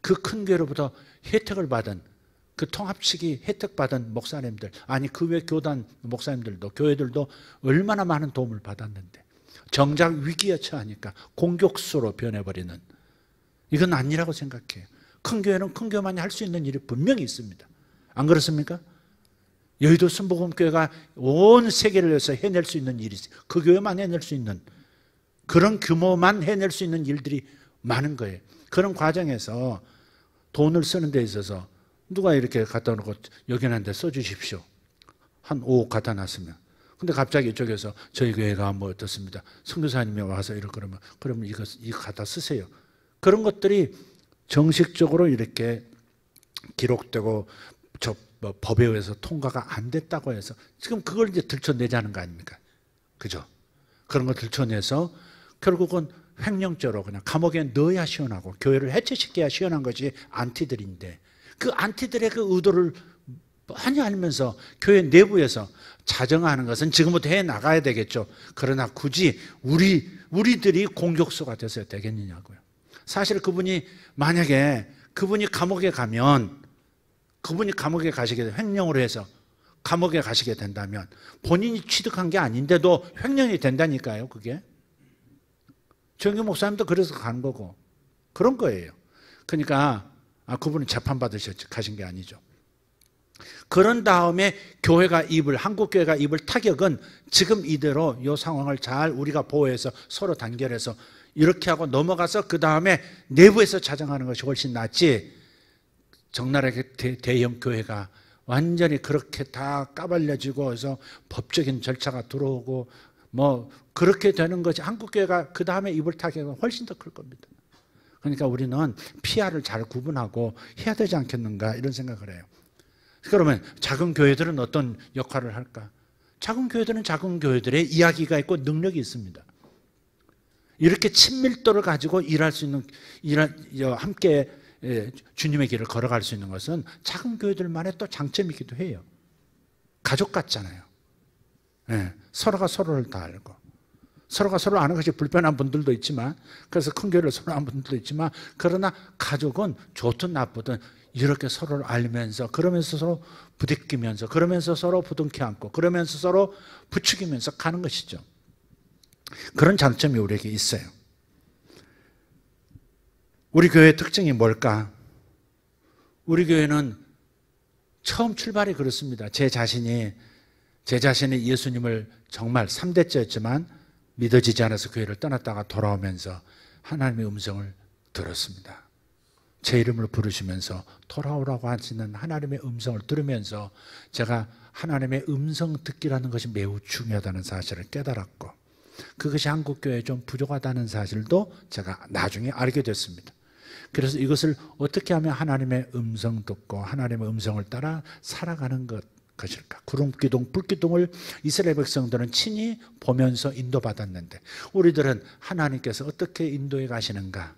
그 큰 교회로부터 혜택을 받은, 그 통합식이 혜택받은 목사님들, 아니 그 외 교단 목사님들도, 교회들도 얼마나 많은 도움을 받았는데 정작 위기에 처하니까 공격수로 변해버리는, 이건 아니라고 생각해요. 큰 교회는 큰 교회만이 할 수 있는 일이 분명히 있습니다. 안 그렇습니까? 여의도 순복음교회가 온 세계를 위해서 해낼 수 있는 일이 있어요. 그 교회만 해낼 수 있는, 그런 규모만 해낼 수 있는 일들이 많은 거예요. 그런 과정에서 돈을 쓰는 데 있어서 누가 이렇게 갖다 놓고 여기 한 데 써주십시오. 한 5억 갖다 놨으면. 근데 갑자기 이쪽에서 저희 교회가 뭐 어떻습니다. 선교사님이 와서 이러면 그러면 이거 갖다 쓰세요. 그런 것들이 정식적으로 이렇게 기록되고 뭐 법에 의해서 통과가 안 됐다고 해서 지금 그걸 이제 들춰내자는 거 아닙니까? 그죠? 그런 거 들춰내서 결국은 횡령죄로 그냥 감옥에 넣어야 시원하고 교회를 해체시켜야 시원한 것이 안티들인데 그 안티들의 그 의도를 많이 알면서 교회 내부에서 자정하는 것은 지금부터 해 나가야 되겠죠. 그러나 굳이 우리들이 공격수가 돼서 되겠느냐고요. 사실 그분이 만약에 그분이 감옥에 가시게 횡령으로 해서 감옥에 가시게 된다면 본인이 취득한 게 아닌데도 횡령이 된다니까요. 그게 정규 목사님도 그래서 간 거고 그런 거예요. 그러니까 그분은 재판 받으셨지 가신 게 아니죠. 그런 다음에 한국교회가 입을 타격은 지금 이대로 이 상황을 잘 우리가 보호해서 서로 단결해서 이렇게 하고 넘어가서 그 다음에 내부에서 자정하는 것이 훨씬 낫지. 적나라하게 대형 교회가 완전히 그렇게 다 까발려지고 해서 법적인 절차가 들어오고 뭐 그렇게 되는 것이 한국교회가 그 다음에 입을 타격은 훨씬 더 클 겁니다. 그러니까 우리는 PR을 잘 구분하고 해야 되지 않겠는가 이런 생각을 해요. 그러면 작은 교회들은 어떤 역할을 할까? 작은 교회들은 작은 교회들의 이야기가 있고 능력이 있습니다. 이렇게 친밀도를 가지고 일할 수 있는 함께 주님의 길을 걸어갈 수 있는 것은 작은 교회들만의 또 장점이기도 해요. 가족 같잖아요. 서로가 서로를 다 알고 서로가 서로 아는 것이 불편한 분들도 있지만 그래서 큰 교회를 서로 아는 분들도 있지만 그러나 가족은 좋든 나쁘든 이렇게 서로를 알면서 그러면서 서로 부대끼면서 그러면서 서로 부둥켜 안고 그러면서 서로 부추기면서 가는 것이죠. 그런 장점이 우리에게 있어요. 우리 교회의 특징이 뭘까? 우리 교회는 처음 출발이 그렇습니다. 제 자신이 예수님을 정말 3대째였지만 믿어지지 않아서 교회를 떠났다가 돌아오면서 하나님의 음성을 들었습니다. 제 이름을 부르시면서 돌아오라고 하시는 하나님의 음성을 들으면서 제가 하나님의 음성 듣기라는 것이 매우 중요하다는 사실을 깨달았고 그것이 한국교회에 좀 부족하다는 사실도 제가 나중에 알게 됐습니다. 그래서 이것을 어떻게 하면 하나님의 음성 듣고 하나님의 음성을 따라 살아가는 것일까? 구름기둥, 불기둥을 이스라엘 백성들은 친히 보면서 인도받았는데 우리들은 하나님께서 어떻게 인도해 가시는가?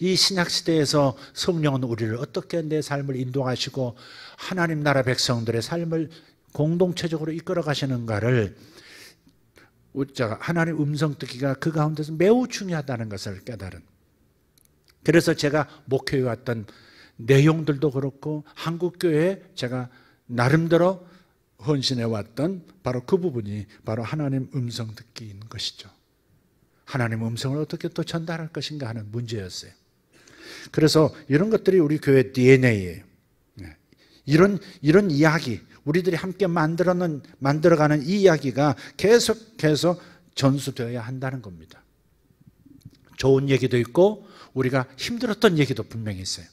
이 신약시대에서 성령은 우리를 어떻게 내 삶을 인도하시고 하나님 나라 백성들의 삶을 공동체적으로 이끌어 가시는가를 하나님 음성 듣기가 그 가운데서 매우 중요하다는 것을 깨달은 그래서 제가 목회해 왔던 내용들도 그렇고 한국교회에 제가 나름대로 헌신해 왔던 바로 그 부분이 바로 하나님 음성 듣기인 것이죠. 하나님 음성을 어떻게 또 전달할 것인가 하는 문제였어요. 그래서 이런 것들이 우리 교회 DNA예요. 이런 이야기, 우리들이 함께 만들어가는 이 이야기가 계속해서 전수되어야 한다는 겁니다. 좋은 얘기도 있고 우리가 힘들었던 얘기도 분명히 있어요.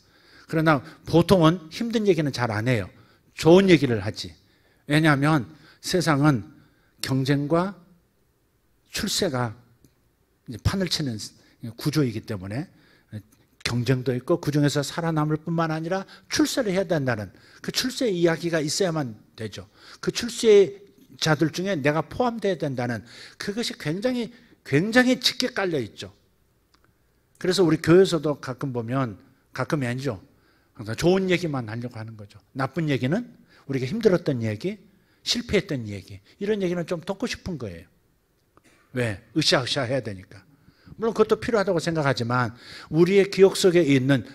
그러나 보통은 힘든 얘기는 잘 안 해요. 좋은 얘기를 하지. 왜냐하면 세상은 경쟁과 출세가 판을 치는 구조이기 때문에 경쟁도 있고 그중에서 살아남을 뿐만 아니라 출세를 해야 된다는 그 출세 이야기가 있어야만 되죠. 그 출세자들 중에 내가 포함되어야 된다는 그것이 굉장히 짙게 깔려 있죠. 그래서 우리 교회에서도 가끔 보면 가끔이 아니죠. 좋은 얘기만 하려고 하는 거죠. 나쁜 얘기는 우리가 힘들었던 얘기, 실패했던 얘기 이런 얘기는 좀 듣고 싶은 거예요. 왜? 으쌰으쌰 해야 되니까. 물론 그것도 필요하다고 생각하지만 우리의 기억 속에 있는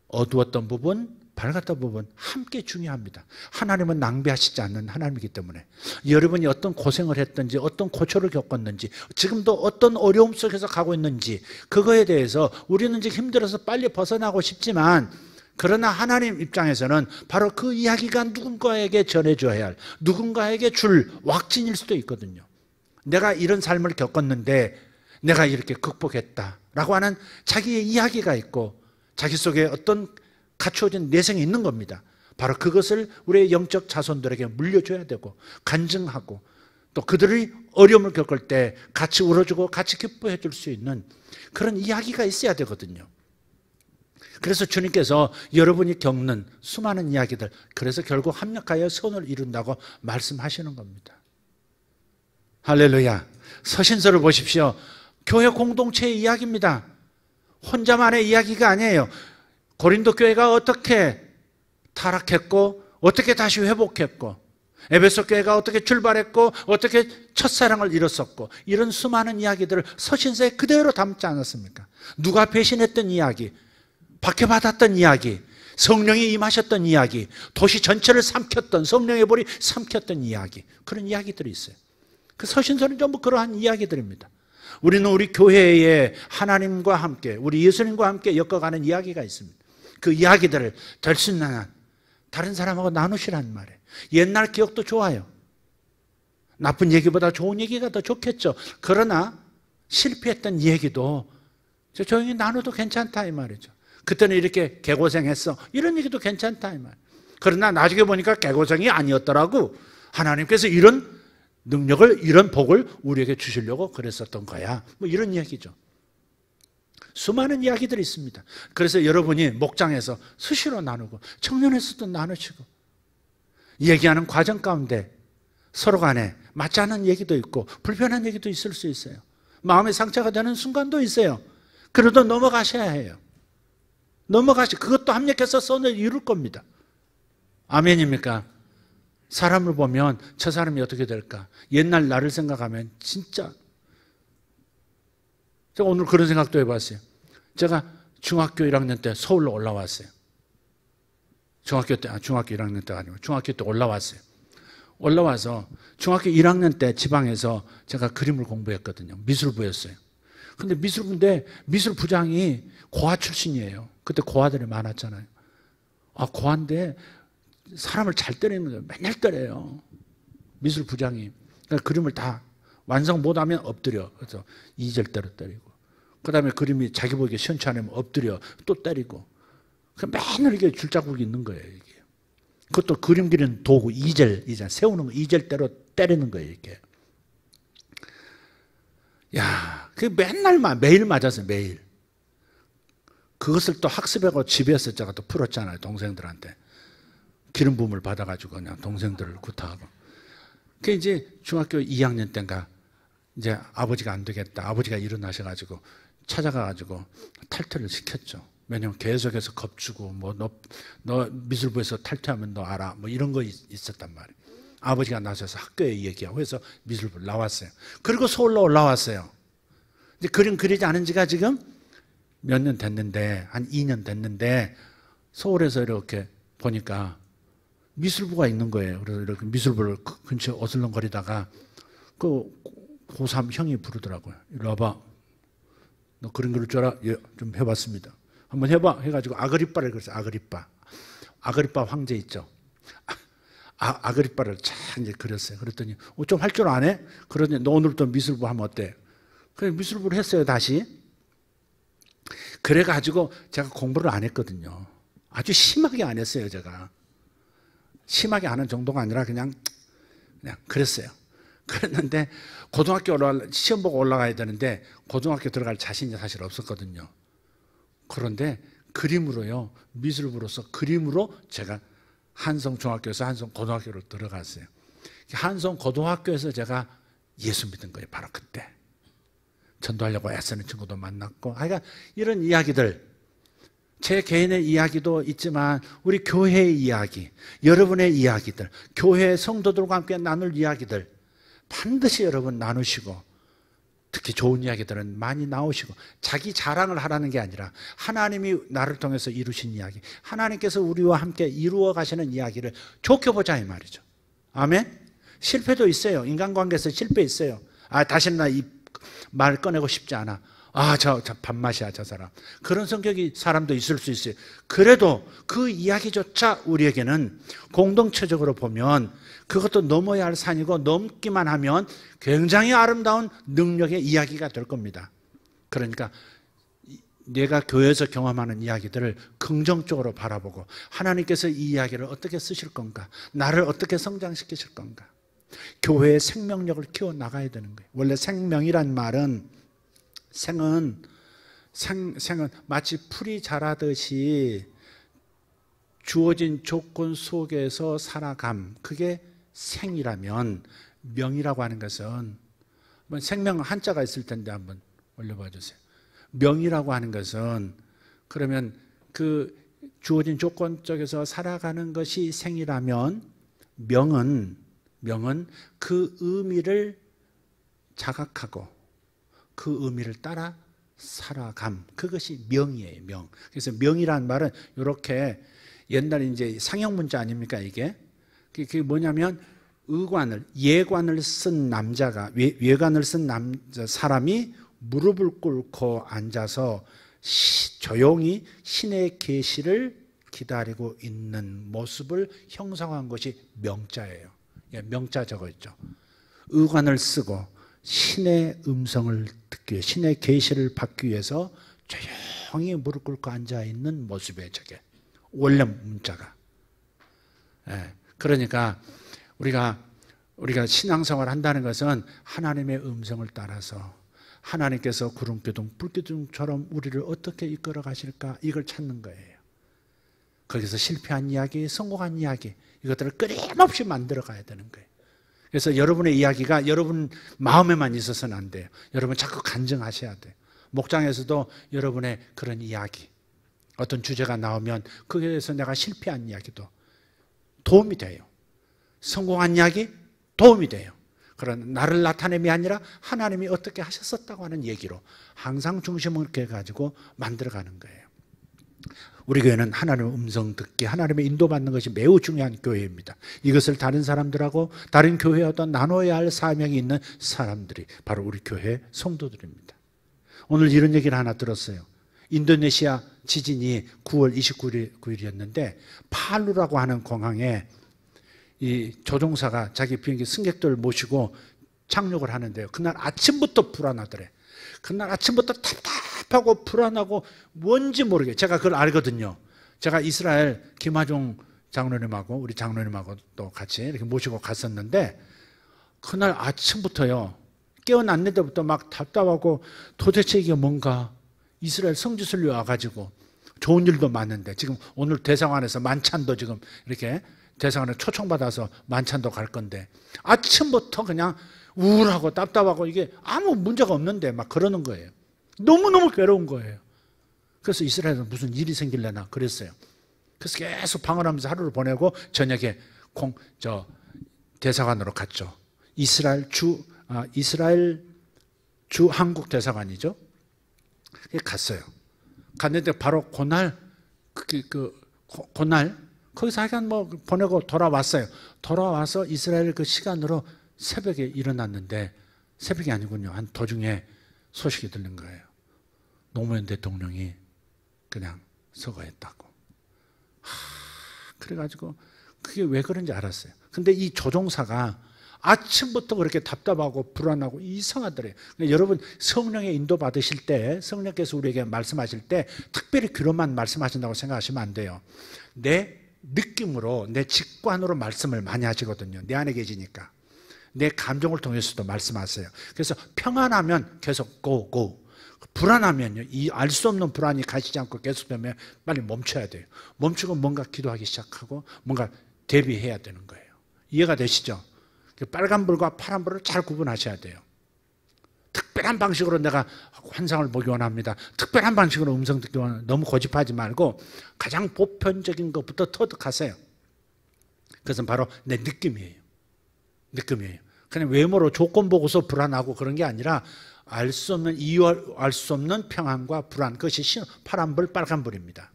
어두웠던 부분, 밝았던 부분 함께 중요합니다. 하나님은 낭비하시지 않는 하나님이기 때문에 여러분이 어떤 고생을 했든지 어떤 고초를 겪었는지 지금도 어떤 어려움 속에서 가고 있는지 그거에 대해서 우리는 지금 힘들어서 빨리 벗어나고 싶지만 그러나 하나님 입장에서는 바로 그 이야기가 누군가에게 전해줘야 할 누군가에게 줄 왁진일 수도 있거든요. 내가 이런 삶을 겪었는데 내가 이렇게 극복했다라고 하는 자기의 이야기가 있고 자기 속에 어떤 갖추어진 내성이 있는 겁니다. 바로 그것을 우리의 영적 자손들에게 물려줘야 되고 간증하고 또 그들이 어려움을 겪을 때 같이 울어주고 같이 기뻐해 줄 수 있는 그런 이야기가 있어야 되거든요. 그래서 주님께서 여러분이 겪는 수많은 이야기들, 그래서 결국 합력하여 선을 이룬다고 말씀하시는 겁니다. 할렐루야. 서신서를 보십시오. 교회 공동체의 이야기입니다. 혼자만의 이야기가 아니에요. 고린도 교회가 어떻게 타락했고 어떻게 다시 회복했고 에베소 교회가 어떻게 출발했고 어떻게 첫사랑을 이뤘었고 이런 수많은 이야기들을 서신서에 그대로 담지 않았습니까? 누가 배신했던 이야기, 박해받았던 이야기, 성령이 임하셨던 이야기, 도시 전체를 삼켰던 성령의 볼이 삼켰던 이야기, 그런 이야기들이 있어요. 그 서신서는 전부 그러한 이야기들입니다. 우리는 우리 교회에 하나님과 함께 우리 예수님과 함께 엮어가는 이야기가 있습니다. 그 이야기들을 될 수 있는 한 다른 사람하고 나누시란 말이에요. 옛날 기억도 좋아요. 나쁜 얘기보다 좋은 얘기가 더 좋겠죠. 그러나 실패했던 얘기도 조용히 나눠도 괜찮다 이 말이죠. 그때는 이렇게 개고생했어 이런 얘기도 괜찮다 이 말. 그러나 나중에 보니까 개고생이 아니었더라고. 하나님께서 이런 능력을 이런 복을 우리에게 주시려고 그랬었던 거야. 뭐 이런 이야기죠. 수많은 이야기들이 있습니다. 그래서 여러분이 목장에서 수시로 나누고 청년에서도 나누시고 얘기하는 과정 가운데 서로 간에 맞지 않는 얘기도 있고 불편한 얘기도 있을 수 있어요. 마음의 상처가 되는 순간도 있어요. 그래도 넘어가셔야 해요. 그것도 합력해서 선을 이룰 겁니다. 아멘입니까? 사람을 보면 저 사람이 어떻게 될까? 옛날 나를 생각하면 진짜 제가 오늘 그런 생각도 해봤어요. 제가 중학교 1학년 때 서울로 올라왔어요. 중학교 1학년 때가 아니고 중학교 때 올라왔어요. 올라와서 중학교 1학년 때 지방에서 제가 그림을 공부했거든요. 미술부였어요. 근데 미술부인데 미술부장이 고아 출신이에요. 그때 고아들이 많았잖아요. 고아인데 사람을 잘 때리는 거예요. 맨날 때려요. 미술부장이. 그러니까 그림을 다 완성 못하면 엎드려. 그래서 2절대로 때리고. 그 다음에 그림이 자기 보기에 시원치 않으면 엎드려. 또 때리고. 맨날 이게 줄자국이 있는 거예요. 이게. 그것도 그림 그리는 도구 2절, 세우는 거 2절대로 때리는 거예요. 이렇게. 야, 그 맨날 매일 맞았어요. 매일. 그것을 또 학습하고 집에서 제가 또 풀었잖아요. 동생들한테. 기름 부음을 받아가지고 그냥 동생들을 구타하고. 그 이제 중학교 2학년 때인가 이제 아버지가 안 되겠다. 아버지가 일어나셔가지고 찾아가가지고 탈퇴를 시켰죠. 왜냐면 계속해서 겁주고 뭐 너 미술부에서 탈퇴하면 너 알아. 뭐 이런 거 있었단 말이에요. 아버지가 나서서 학교에 얘기하고 해서 미술부를 나왔어요. 그리고 서울로 올라왔어요. 이제 그림 그리지 않은 지가 지금 몇 년 됐는데 한 2년 됐는데 서울에서 이렇게 보니까 미술부가 있는 거예요. 그래서 이렇게 미술부를 근처에 어슬렁거리다가 그 고3 형이 부르더라고요. 이리 와봐. 너 그림 그릴 줄 알아? 예, 좀 해봤습니다. 한번 해봐. 해가지고 아그리빠를 그렸어요. 아그리빠 황제 있죠. 아그리빠를 쫙 이제 그렸어요. 그랬더니 좀 할 줄 아네? 그러더니 너 오늘부터 미술부 하면 어때? 그래 미술부를 했어요. 다시. 그래가지고 제가 공부를 안 했거든요. 아주 심하게 안 했어요. 제가. 심하게 하는 정도가 아니라 그냥 그랬어요. 그랬는데 고등학교 시험 보고 올라가야 되는데 고등학교 들어갈 자신이 사실 없었거든요. 그런데 그림으로요. 미술부로서 그림으로 제가 한성중학교에서 한성고등학교로 들어갔어요. 한성고등학교에서 제가 예수 믿은 거예요. 바로 그때. 전도하려고 애쓰는 친구도 만났고 그러니까 이런 이야기들 제 개인의 이야기도 있지만 우리 교회의 이야기, 여러분의 이야기들, 교회 성도들과 함께 나눌 이야기들 반드시 여러분 나누시고 특히 좋은 이야기들은 많이 나오시고 자기 자랑을 하라는 게 아니라 하나님이 나를 통해서 이루신 이야기, 하나님께서 우리와 함께 이루어 가시는 이야기를 좋게 보자 이 말이죠. 아멘? 실패도 있어요. 인간관계에서 실패 있어요. 다시는 나 이 말 꺼내고 싶지 않아. 저 밥맛이야 저 사람. 그런 성격이 사람도 있을 수 있어요. 그래도 그 이야기조차 우리에게는 공동체적으로 보면 그것도 넘어야 할 산이고 넘기만 하면 굉장히 아름다운 능력의 이야기가 될 겁니다. 그러니까 내가 교회에서 경험하는 이야기들을 긍정적으로 바라보고 하나님께서 이 이야기를 어떻게 쓰실 건가, 나를 어떻게 성장시키실 건가, 교회의 생명력을 키워나가야 되는 거예요. 원래 생명이란 말은 생은 마치 풀이 자라듯이 주어진 조건 속에서 살아감, 그게 생이라면, 명이라고 하는 것은 생명 한자가 있을 텐데 한번 올려봐 주세요. 명이라고 하는 것은 그러면 그 주어진 조건 속에서 살아가는 것이 생이라면 명은 그 의미를 자각하고 그 의미를 따라 살아감, 그것이 명이에요. 명. 그래서 명이라는 말은 이렇게 옛날에 이제 상형 문자 아닙니까 이게? 그게 뭐냐면 예관을 쓴 남자가, 외관을 쓴 사람이 무릎을 꿇고 앉아서 조용히 신의 계시를 기다리고 있는 모습을 형성한 것이 명자예요. 명자 적어있죠. 의관을 쓰고 신의 음성을 듣기 위해, 신의 계시를 받기 위해서 조용히 무릎 꿇고 앉아 있는 모습이에요. 저게 원래 문자가. 그러니까 우리가 신앙생활을 한다는 것은 하나님의 음성을 따라서 하나님께서 구름기둥, 불기둥처럼 우리를 어떻게 이끌어 가실까, 이걸 찾는 거예요. 거기서 실패한 이야기, 성공한 이야기, 이것들을 끊임없이 만들어 가야 되는 거예요. 그래서 여러분의 이야기가 여러분 마음에만 있어서는 안 돼요. 여러분 자꾸 간증하셔야 돼요. 목장에서도 여러분의 그런 이야기, 어떤 주제가 나오면 거기에 대해서 내가 실패한 이야기도 도움이 돼요. 성공한 이야기 도움이 돼요. 그런 나를 나타냄이 아니라 하나님이 어떻게 하셨었다고 하는 얘기로 항상 중심을 이렇게 가지고 만들어가는 거예요. 우리 교회는 하나님의 음성 듣기, 하나님의 인도받는 것이 매우 중요한 교회입니다. 이것을 다른 사람들하고 다른 교회와도 나눠야 할 사명이 있는 사람들이 바로 우리 교회 성도들입니다. 오늘 이런 얘기를 하나 들었어요. 인도네시아 지진이 9월 29일이었는데 팔루라고 하는 공항에 이 조종사가 자기 비행기 승객들 모시고 착륙을 하는데요. 그날 아침부터 불안하더래. 그날 아침부터 답답하고 불안하고 뭔지 모르게, 제가 그걸 알거든요. 제가 이스라엘 김하종 장로님하고 우리 장로님하고 또 같이 이렇게 모시고 갔었는데 그날 아침부터요, 깨어났는 데부터 막 답답하고 도대체 이게 뭔가, 이스라엘 성지순례 와가지고 좋은 일도 많은데 지금 오늘 대성안에서 만찬도 지금 이렇게 대성안에 초청받아서 만찬도 갈 건데 아침부터 그냥 우울하고 답답하고 이게 아무 문제가 없는데 막 그러는 거예요. 너무너무 괴로운 거예요. 그래서 이스라엘에 무슨 일이 생길려나 그랬어요. 그래서 계속 방언하면서 하루를 보내고 저녁에 대사관으로 갔죠. 이스라엘 주 한국 대사관이죠. 갔어요. 갔는데 바로 그날 거기서 하여간 뭐 보내고 돌아왔어요. 돌아와서 이스라엘 그 시간으로 새벽에 일어났는데, 새벽이 아니군요. 한 도중에 소식이 들린 거예요. 노무현 대통령이 그냥 서거했다고. 그래가지고 그게 왜 그런지 알았어요. 근데 이 조종사가 아침부터 그렇게 답답하고 불안하고 이상하더래요. 그러니까 여러분 성령의 인도 받으실 때, 성령께서 우리에게 말씀하실 때 특별히 귀로만 말씀하신다고 생각하시면 안 돼요. 내 느낌으로, 내 직관으로 말씀을 많이 하시거든요. 내 안에 계시니까. 내 감정을 통해서도 말씀하세요. 그래서 평안하면 계속 go. 불안하면요, 이 알 수 없는 불안이 가시지 않고 계속되면 빨리 멈춰야 돼요. 멈추고 뭔가 기도하기 시작하고 뭔가 대비해야 되는 거예요. 이해가 되시죠? 빨간불과 파란불을 잘 구분하셔야 돼요. 특별한 방식으로 내가 환상을 보기 원합니다. 특별한 방식으로 음성 듣기 원합니다. 너무 고집하지 말고 가장 보편적인 것부터 터득하세요. 그것은 바로 내 느낌이에요. 그냥 외모로 조건 보고서 불안하고 그런 게 아니라 알 수 없는 이유, 알 수 없는 평안과 불안, 그것이 파란불, 빨간불입니다.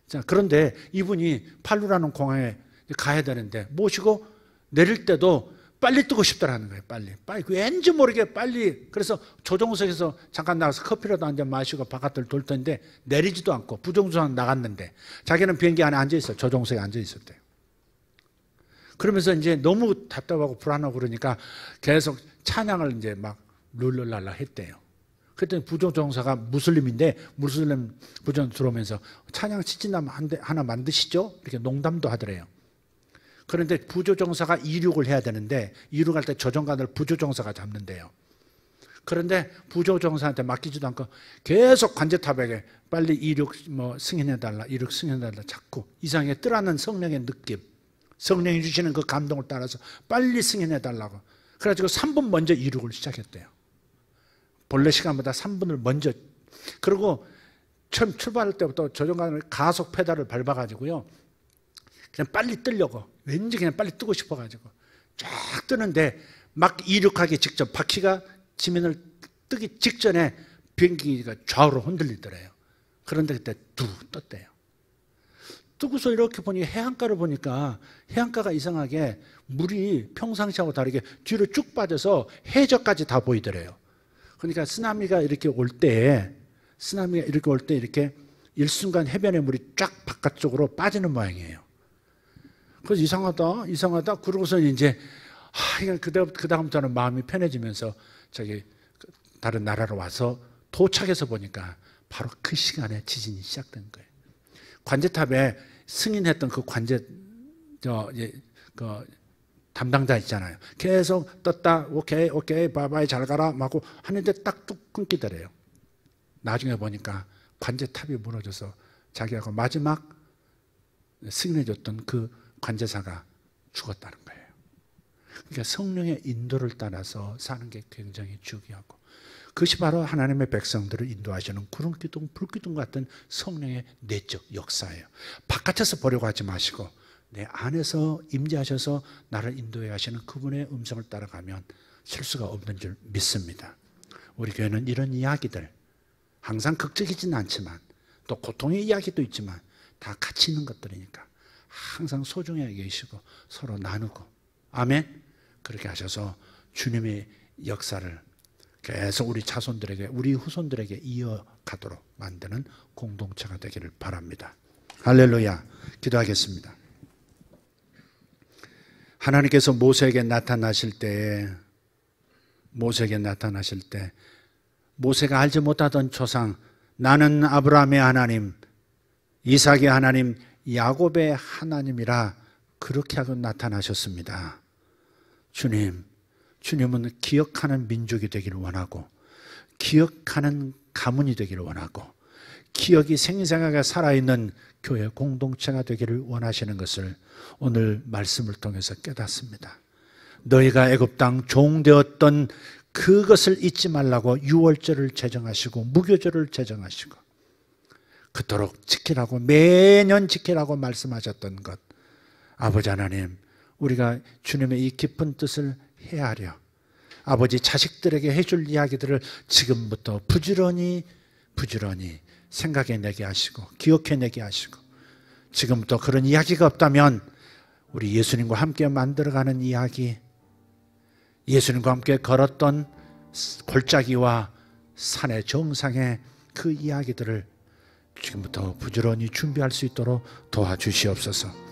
자, 그런데 이분이 팔루라는 공항에 가야 되는데 모시고 내릴 때도 빨리 뜨고 싶다라는 거예요. 빨리 왠지 모르게 빨리. 그래서 조종석에서 잠깐 나가서 커피라도 한 잔 마시고 바깥을 돌 텐데 내리지도 않고 부정선은 나갔는데 자기는 비행기 안에 앉아 있어요. 조종석에 앉아 있었대요. 그러면서 이제 너무 답답하고 불안하고 그러니까 계속 찬양을 이제 막 룰루랄라 했대요. 그랬더니 부조종사가 무슬림인데 무슬림 부조종 들어오면서 찬양 치진남 하나 만드시죠? 이렇게 농담도 하더래요. 그런데 부조종사가 이륙을 해야 되는데 이륙할 때 조종관을 부조종사가 잡는데요. 그런데 부조종사한테 맡기지도 않고 계속 관제탑에게 빨리 이륙 승인해달라, 이륙 승인해달라 자꾸 이상하게 뜨라는 성령의 느낌, 성령이 주시는 그 감동을 따라서 빨리 승인해달라고. 그래가지고 3분 먼저 이륙을 시작했대요. 본래 시간보다 3분을 먼저. 그리고 처음 출발할 때부터 조종관을 가속 페달을 밟아가지고요. 그냥 빨리 뜨려고. 왠지 그냥 빨리 뜨고 싶어가지고. 쫙 뜨는데 막 이륙하기 직전 바퀴가 지면을 뜨기 직전에 비행기가 좌우로 흔들리더래요. 그런데 그때 뚝 떴대요. 뜨고서 이렇게 보니 해안가를 보니까 해안가가 이상하게 물이 평상시하고 다르게 뒤로 쭉 빠져서 해저까지 다 보이더래요. 그러니까 쓰나미가 이렇게 올 때 이렇게 일순간 해변의 물이 쫙 바깥쪽으로 빠지는 모양이에요. 그래서 이상하다. 그러고서 이제 그 다음부터는 마음이 편해지면서 다른 나라로 와서 도착해서 보니까 바로 그 시간에 지진이 시작된 거예요. 관제탑에 승인했던 그 담당자 있잖아요. 계속 떴다, 오케이, 바이바이, 잘 가라, 하고 하는데 딱 뚝 끊기더래요. 나중에 보니까 관제탑이 무너져서 자기하고 마지막 승인해줬던 그 관제사가 죽었다는 거예요. 그러니까 성령의 인도를 따라서 사는 게 굉장히 중요하고, 그것이 바로 하나님의 백성들을 인도하시는 구름기둥, 불기둥 같은 성령의 내적 역사예요. 바깥에서 보려고 하지 마시고 내 안에서 임재하셔서 나를 인도해 가시는 그분의 음성을 따라가면 실수가 없는 줄 믿습니다. 우리 교회는 이런 이야기들, 항상 극적이지는 않지만 또 고통의 이야기도 있지만 다 같이 있는 것들이니까 항상 소중하게 계시고 서로 나누고, 아멘. 그렇게 하셔서 주님의 역사를 계속 우리 자손들에게, 우리 후손들에게 이어가도록 만드는 공동체가 되기를 바랍니다. 할렐루야. 기도하겠습니다. 하나님께서 모세에게 나타나실 때 모세가 알지 못하던 조상, 나는 아브라함의 하나님, 이삭의 하나님, 야곱의 하나님이라 그렇게 하고 나타나셨습니다. 주님은 기억하는 민족이 되기를 원하고, 기억하는 가문이 되기를 원하고, 기억이 생생하게 살아있는 교회 공동체가 되기를 원하시는 것을 오늘 말씀을 통해서 깨닫습니다. 너희가 애굽 땅 종되었던 그것을 잊지 말라고 유월절을 제정하시고 무교절을 제정하시고 그토록 지키라고, 매년 지키라고 말씀하셨던 것, 아버지 하나님, 우리가 주님의 이 깊은 뜻을 헤아려 아버지 자식들에게 해줄 이야기들을 지금부터 부지런히 생각해내게 하시고 기억해내게 하시고, 지금부터 그런 이야기가 없다면 우리 예수님과 함께 만들어가는 이야기, 예수님과 함께 걸었던 골짜기와 산의 정상의 그 이야기들을 지금부터 부지런히 준비할 수 있도록 도와주시옵소서.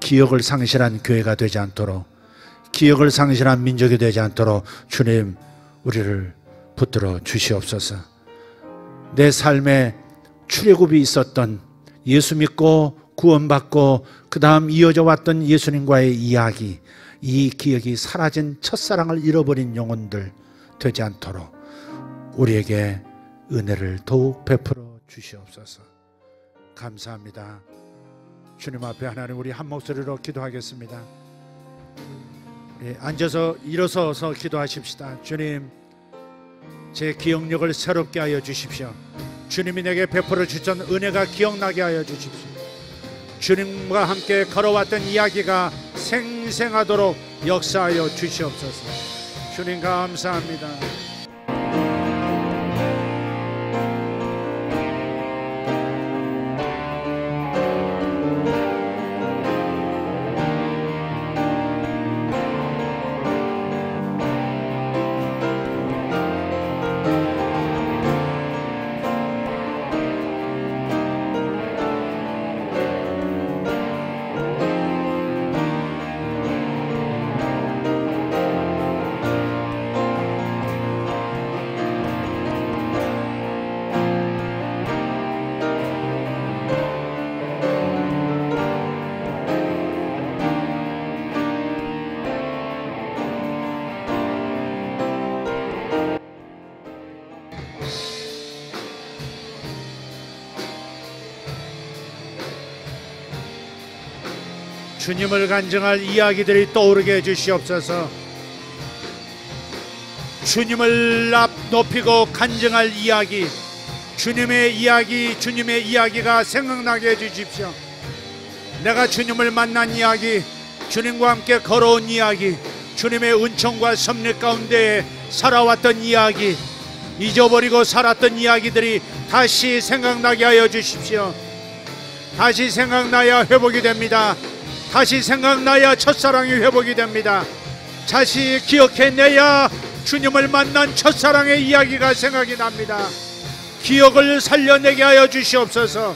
기억을 상실한 교회가 되지 않도록, 기억을 상실한 민족이 되지 않도록 주님 우리를 붙들어 주시옵소서. 내 삶에 출애굽이 있었던, 예수 믿고 구원받고 그 다음 이어져 왔던 예수님과의 이야기, 이 기억이 사라진 첫사랑을 잃어버린 영혼들 되지 않도록 우리에게 은혜를 더욱 베풀어 주시옵소서. 감사합니다. 주님 앞에 하나님, 우리 한 목소리로 기도하겠습니다. 앉아서 일어서서 기도하십시다. 주님, 제 기억력을 새롭게 하여 주십시오. 주님이 내게 베풀어 주신 은혜가 기억나게 하여 주십시오. 주님과 함께 걸어왔던 이야기가 생생하도록 역사하여 주시옵소서. 주님 감사합니다. 주님을 간증할 이야기들이 떠오르게 해주시옵소서. 주님을 높이고 간증할 이야기, 주님의 이야기가 생각나게 해주십시오. 내가 주님을 만난 이야기, 주님과 함께 걸어온 이야기, 주님의 은총과 섭리 가운데 살아왔던 이야기, 잊어버리고 살았던 이야기들이 다시 생각나게 하여 주십시오. 다시 생각나야 회복이 됩니다. 다시 생각나야 첫사랑이 회복이 됩니다. 다시 기억해내야 주님을 만난 첫사랑의 이야기가 생각이 납니다. 기억을 살려내게 하여 주시옵소서.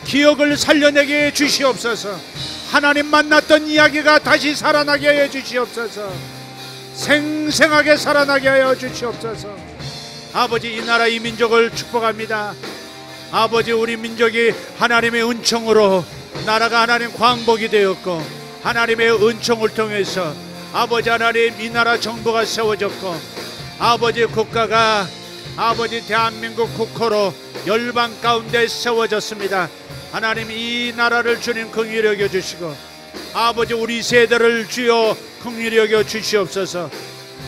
기억을 살려내게 해 주시옵소서. 하나님 만났던 이야기가 다시 살아나게 하여 주시옵소서. 생생하게 살아나게 하여 주시옵소서. 아버지, 이 나라 이 민족을 축복합니다. 아버지, 우리 민족이 하나님의 은총으로 나라가 하나님 광복이 되었고, 하나님의 은총을 통해서 아버지 하나님 이 나라 정부가 세워졌고, 아버지 국가가 아버지 대한민국 국호로 열방 가운데 세워졌습니다. 하나님, 이 나라를 주님 긍휼히 여겨 주시고, 아버지 우리 세대를 주여 긍휼히 여겨 주시옵소서.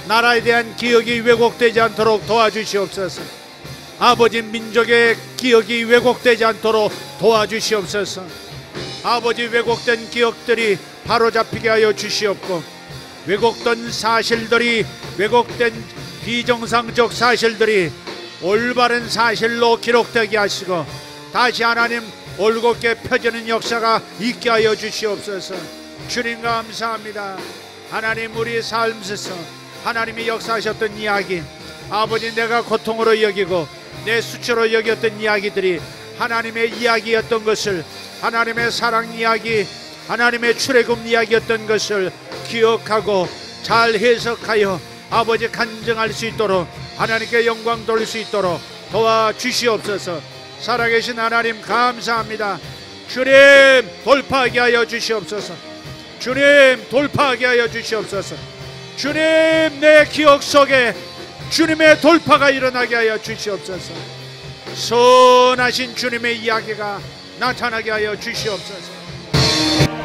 나라에 대한 기억이 왜곡되지 않도록 도와주시옵소서. 아버지, 민족의 기억이 왜곡되지 않도록 도와주시옵소서. 아버지, 왜곡된 기억들이 바로잡히게 하여 주시옵고, 왜곡된 사실들이, 왜곡된 비정상적 사실들이 올바른 사실로 기록되게 하시고, 다시 하나님 올곧게 펴지는 역사가 있게 하여 주시옵소서. 주님 감사합니다. 하나님, 우리 삶에서 하나님이 역사하셨던 이야기, 아버지 내가 고통으로 여기고 내 수치로 여겼던 이야기들이 하나님의 이야기였던 것을, 하나님의 사랑 이야기, 하나님의 출애굽 이야기였던 것을 기억하고 잘 해석하여 아버지 간증할 수 있도록, 하나님께 영광 돌릴 수 있도록 도와주시옵소서. 살아계신 하나님 감사합니다. 주님 돌파하게 하여 주시옵소서. 주님 돌파하게 하여 주시옵소서. 주님, 내 기억 속에 주님의 돌파가 일어나게 하여 주시옵소서. 선하신 주님의 이야기가 나타나게 하여 주시옵소서.